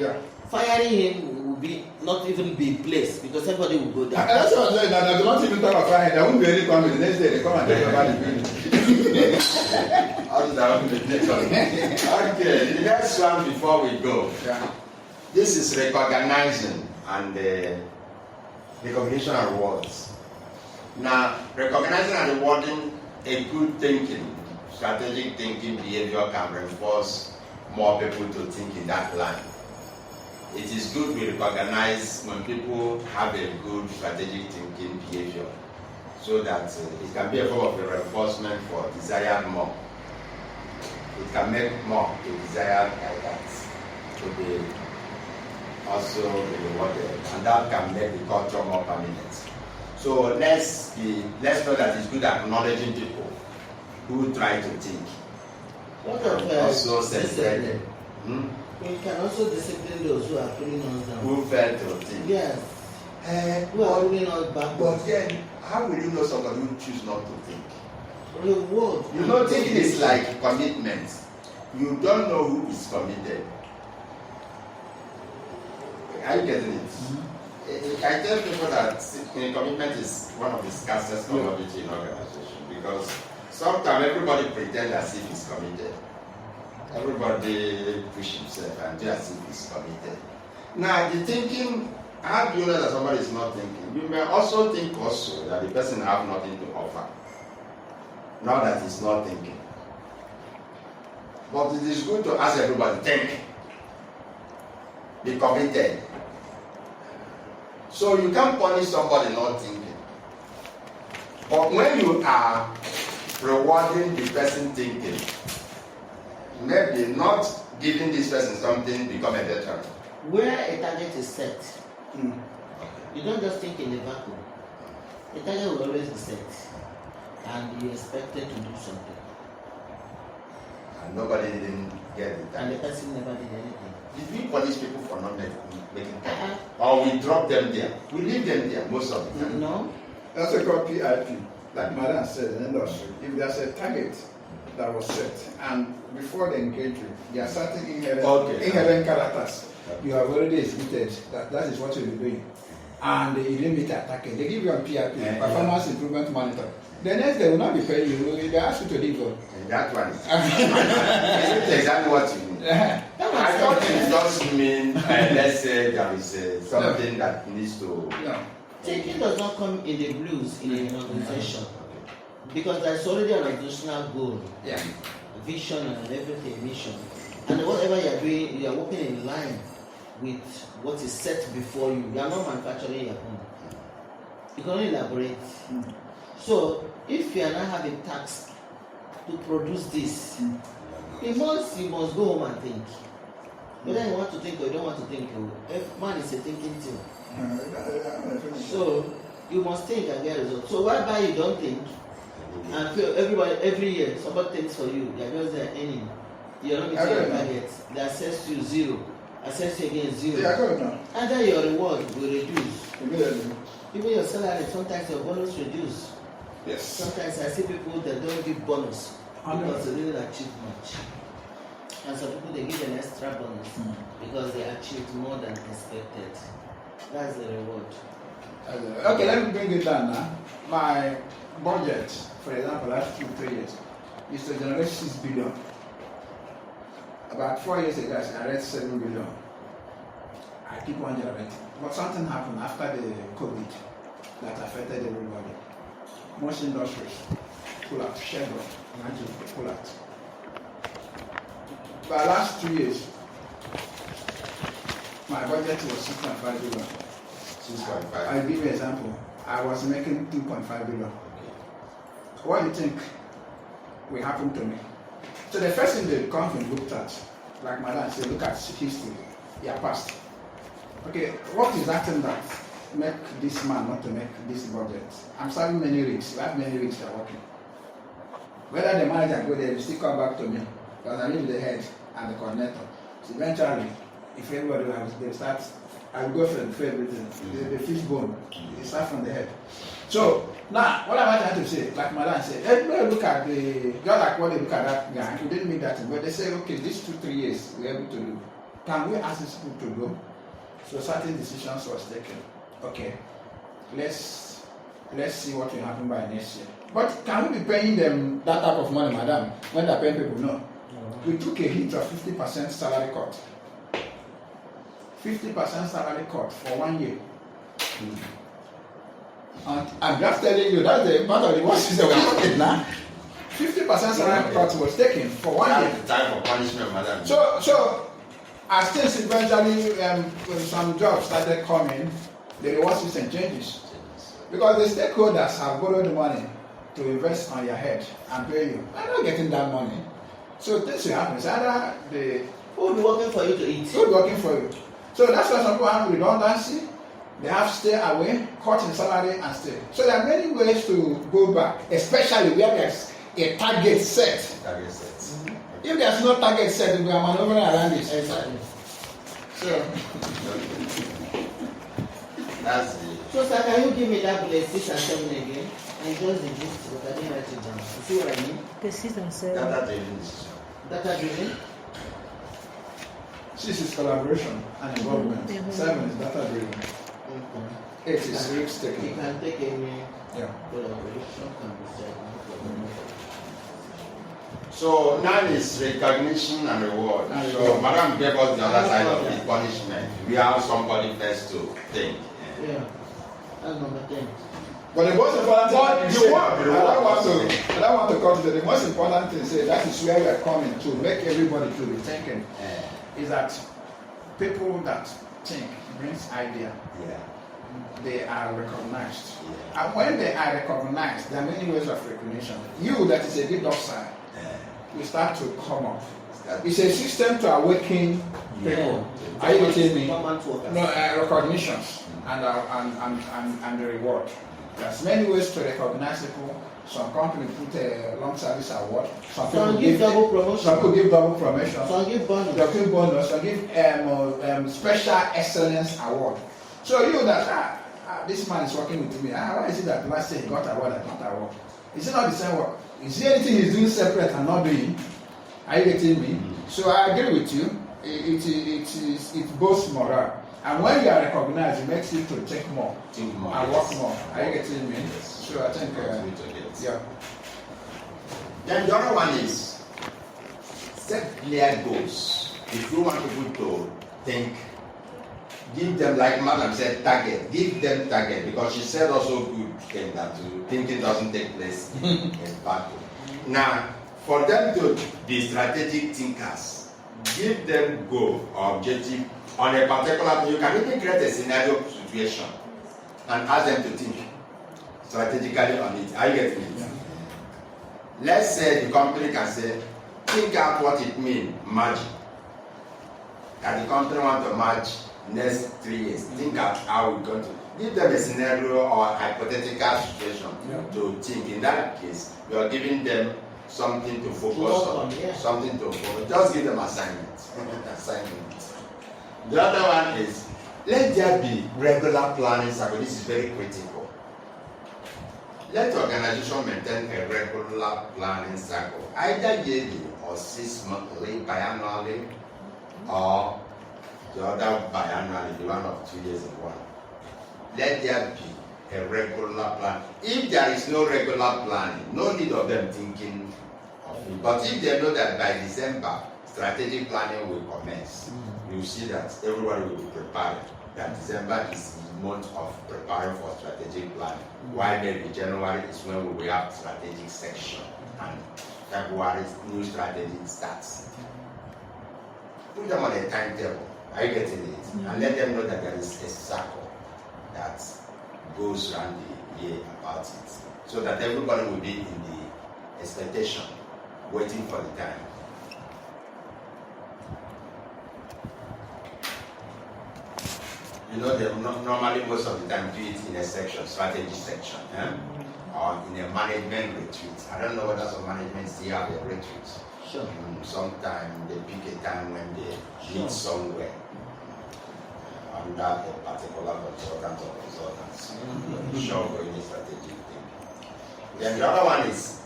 firing him would be not even be placed because everybody will go down. That's what I'm saying. Now, they don't even talk about firing. There won't be any company. The next day they come and take over the building. Okay, the next one before we go. This is recognizing and recognition and rewards. Now, recognizing and rewarding a good thinking, strategic thinking behavior can reinforce more people to think in that line. It is good we recognize when people have a good strategic thinking behavior so that it can be a form of a reinforcement for desired more. It can make more to desire like that to be also be rewarded, and that can make the culture more permanent. So let's know that it's good acknowledging people who try to think. What of also celebrate. We can also discipline those who are pulling us down. Who fail to think. Yes. Who are pulling us back. But then, how will you know somebody who choose not to think? Reward. You know, thinking is like commitment. You don't know who is committed. Are you getting it? I tell people that commitment is one of the scarcest commodity in organization because sometimes everybody pretends as if he's committed. Everybody push himself and do as if he's committed. Now, the thinking, how do you know that somebody is not thinking? You may also think also that the person have nothing to offer. Not that he's not thinking. But it is good to ask everybody, think. Be committed. So you can't punish somebody not thinking. But when you are rewarding the person thinking, maybe not giving this person something become a deterrent. Where a target is set, you don't just think in a vacuum. A target will always be set, and you expected to do something. And nobody didn't get it. And the person never did anything. Did we punish people for not making target? Or we drop them there? We leave them there most of the time. No. That's a called PIP. Like Madam said in the industry, if there's a target that was set, and before they engage you, there are certain inherent characters you have already exhibited that is what you'll be doing. And you didn't meet that target. They give you a PIP, performance improvement monitor. The next they will not be paying you, they ask you to leave. That one is exactly what you mean. I thought it doesn't mean, let's say there is something that needs to Thinking does not come in the blues in an organization because there's already an organizational goal, vision, and everything, mission. And whatever you are doing, you are working in line with what is set before you. You are not manufacturing your own. You can only elaborate. So, if you are not having task to produce this, you must go home and think. Whether you want to think or you don't want to think, man is a thinking thing. So you must think and get results. So whereby you don't think and feel every year somebody thinks for you, you're just there earning. You're not meeting your targets. They assess you zero. Assess you again zero. And then your reward will reduce. Even your salary, sometimes your bonus reduce. Yes. Sometimes I see people that don't give bonus because they didn't achieve much. And some people they give an extra bonus because they achieved more than expected. That's the reward. Okay, let me bring it down now. My budget, for example, last 2-3 years, is to generate 6 billion. About 4 years ago, I generated 7 billion. I keep on generating. But something happened after the COVID that affected everybody. Most industries pull out, Chevron, imagine, pull out. By the last 2 years, my budget was 6.5 billion. 6.5. I'll give you an example. I was making 2.5 billion. What do you think will happen to me? So the first thing the company looked at, like my dad said, look at history, your past. Okay, what is that thing that make this man not to make this budget? I'm serving many rigs. We have many rigs that are working. Whether the manager go there, they still come back to me because I need the head and the coordinator. So eventually, if everybody they start, I will go for everything. The fishbone, they start from the head. So now, what am I trying to say? Like Madam said, everybody look at just like what they look at that guy. We didn't make that thing, but they say, okay, these 2-3 years we're able to do. Can we ask these people to go? So certain decisions was taken. Okay, let's see what will happen by next year. But can we be paying them that type of money, Madam? When they're paying people, no. We took a hit of 50% salary cut. 50% salary cut for 1 year. And I'm just telling you, that's the part of the work system we're talking now. 50% salary cut was taken for 1 year. The time for punishment, Madam. So as things eventually, when some jobs started coming, the reward system changes. Because the stakeholders have borrowed money to invest on your head and pay you. They're not getting that money. So this will happen. It's either the Who will be working for you to eat? who is working for you. So that's why some people have redundancy. They have stay away, cut in salary and stay. So there are many ways to go back, especially where there's a target set. Target set. If there's no target set, we are maneuvering around this. Exactly. So That's the. So sir, can you give me that bullet 6 and 7 again? And just the gist, but I didn't write it down. You see what I mean? The 6 and 7. Data driven decision. Data driven. 6 is collaboration and involvement. 7 is data driven. 8 is risk You taking. can take any Yeah. collaboration can be said. So 9 is recognition and reward. And So reward. Madam gave us the other side of the punishment. We have somebody first to think. Yeah. That's number 10. But the most important thing, But you the say, work, I don't want to come to the most important thing. Say that is where we are coming to make everybody to be thinking. Is that people that think brings idea, Yeah. they are recognized. And when they are recognized, there are many ways of recognition. You that is a bit offside, you start to come up. It's a system to awaken people. Are you getting me? Government workers. No, recognitions and the reward. There's many ways to recognize people. Some companies put a long service award. Some people Some give double promotion. Some people give double promotion. Some give bonus. Some give bonus. Some give special excellence award. So you that this man is working with me. Why is it that last year he got award and not award? Is it not the same work? Is there anything he's doing separate and not doing? Are you getting me? So I agree with you. It boasts morale. And when you are recognized, it makes you to take more and work more. Are you getting me? So I think, yeah. Then the other one is set clear goals. If you want people to think Give them, like Madam said, target. Give them target, because she said also good thing that thinking doesn't take place in battle. Now, for them to be strategic thinkers, give them goal or objective on a particular thing. You can even create a scenario situation and ask them to think strategically on it. Are you getting it? Yeah. Let's say the company can say, think out what it means, merge. That the company want to merge next 3 years. Think out how we're going to give them a scenario or a hypothetical situation to think. In that case, you are giving them something to focus on, something to focus. Just give them assignment. The other one is, let there be regular planning cycle. This is very critical. Let the organization maintain a regular planning cycle, either yearly or 6 monthly, biannually, or the other biannually, the one of 2 years in one. Let there be a regular plan. If there is no regular planning, no need of them thinking of it. But if they know that by December, strategic planning will commence, you see that everybody will be prepared. That December is the month of preparing for strategic planning. While maybe January is when we will have strategic section, and February new strategy starts. Put them on a timetable. Are you getting it? And let them know that there is a circle that goes around the year about it, so that everybody will be in the expectation, waiting for the time. You know, they normally most of the time do it in a section, strategy section, or in a management retreat. I don't know whether some management still have a retreat. Sure. Sometimes they pick a time when they meet somewhere under a particular consultant or consultants. Sure, for any strategic thing. Then the other one is,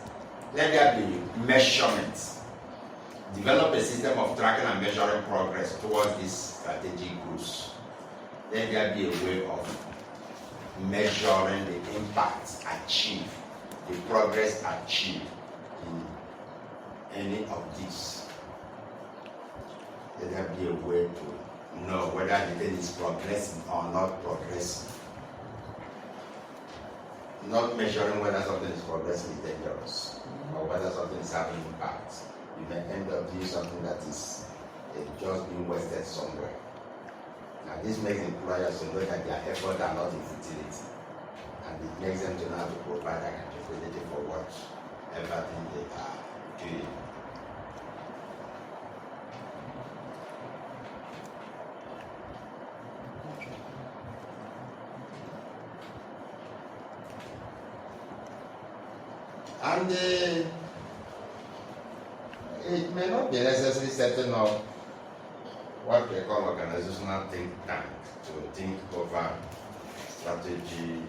let there be measurements. Develop a system of tracking and measuring progress towards these strategic goals. Let there be a way of measuring the impacts achieved, the progress achieved in any of these. Let there be a way to know whether the thing is progressing or not progressing. Not measuring whether something is progressing is dangerous, or whether something is having impact. You may end up doing something that is just being wasted somewhere. Now this makes employers to know that their efforts are not in futility, and it makes them to know how to provide accountability for whatever thing they are doing. And it may not be necessary setting up what we call organizational think tank to think over strategy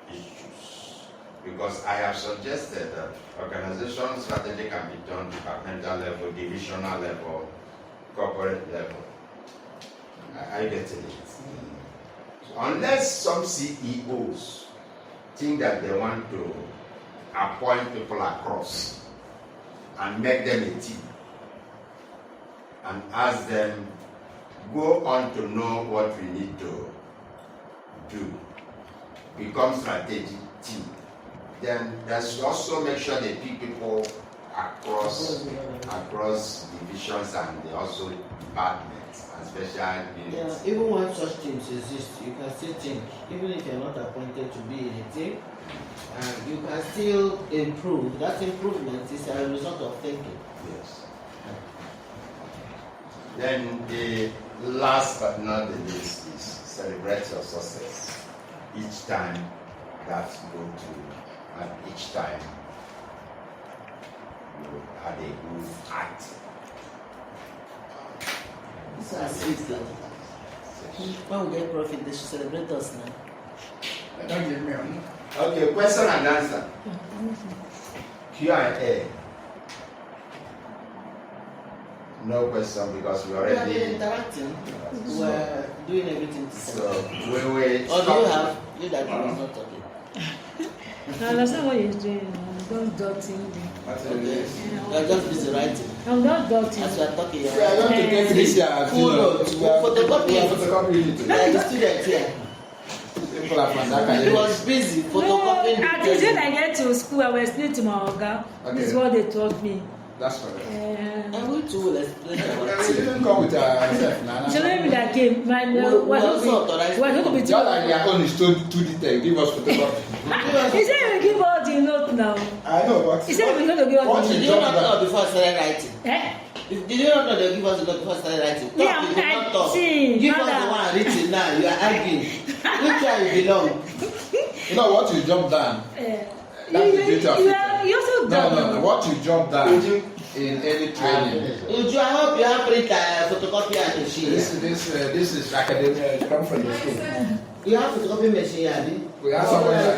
issues. Because I have suggested that organizational strategy can be done departmental level, divisional level, corporate level. I get it. So unless some CEOs think that they want to appoint people across and make them a team and ask them, go on to know what we need to do, become strategic team. Then let's also make sure they pick people across divisions and also departments and special units. Yeah, even when such teams exist, you can still think, even if you're not appointed to be in a team, and you can still improve. That improvement is a result of thinking. Yes. Then the last but not the least is celebrate your success. Each time that's good to, and each time you had a good act. This is sweet. When we get profit, they should celebrate us now. Don't give me on. Okay, question and answer. Q&A. No question because we already. We are interacting. We are doing everything to So we will. Or do you have you that was not talking? I understand what you're doing. don't dotting. Okay. You're just busy writing. I'm not dotting. As you are talking, you're I want to take this year as full notes. Photocopy. Photocopy unit. Like the student here. People are from that He kind was busy photocopying. No, at the time I get to school, I was listening to my Oga. This is what they taught me. That's correct. And we too will explain We about it. didn't come with ourselves, Nana. So let me that came. My We also authorized. we're going to be Just like their own is too detailed, give us photocopy. He said we give all the note now. I know, but He said we're going to give all What the Did is you not know before I started writing? Eh? Did you not know they give us the note before I started writing? Talk, Yeah, you did not talk. see, Give us mother. the one written now. You are arguing. Which one you belong? you know what you jump down. That's the beauty of it. You also No. What you jump down in any training. Uju, I hope you have printer, photocopy and machine. This is academic. Come from the school. You have photocopy machine, Abi? We have someone that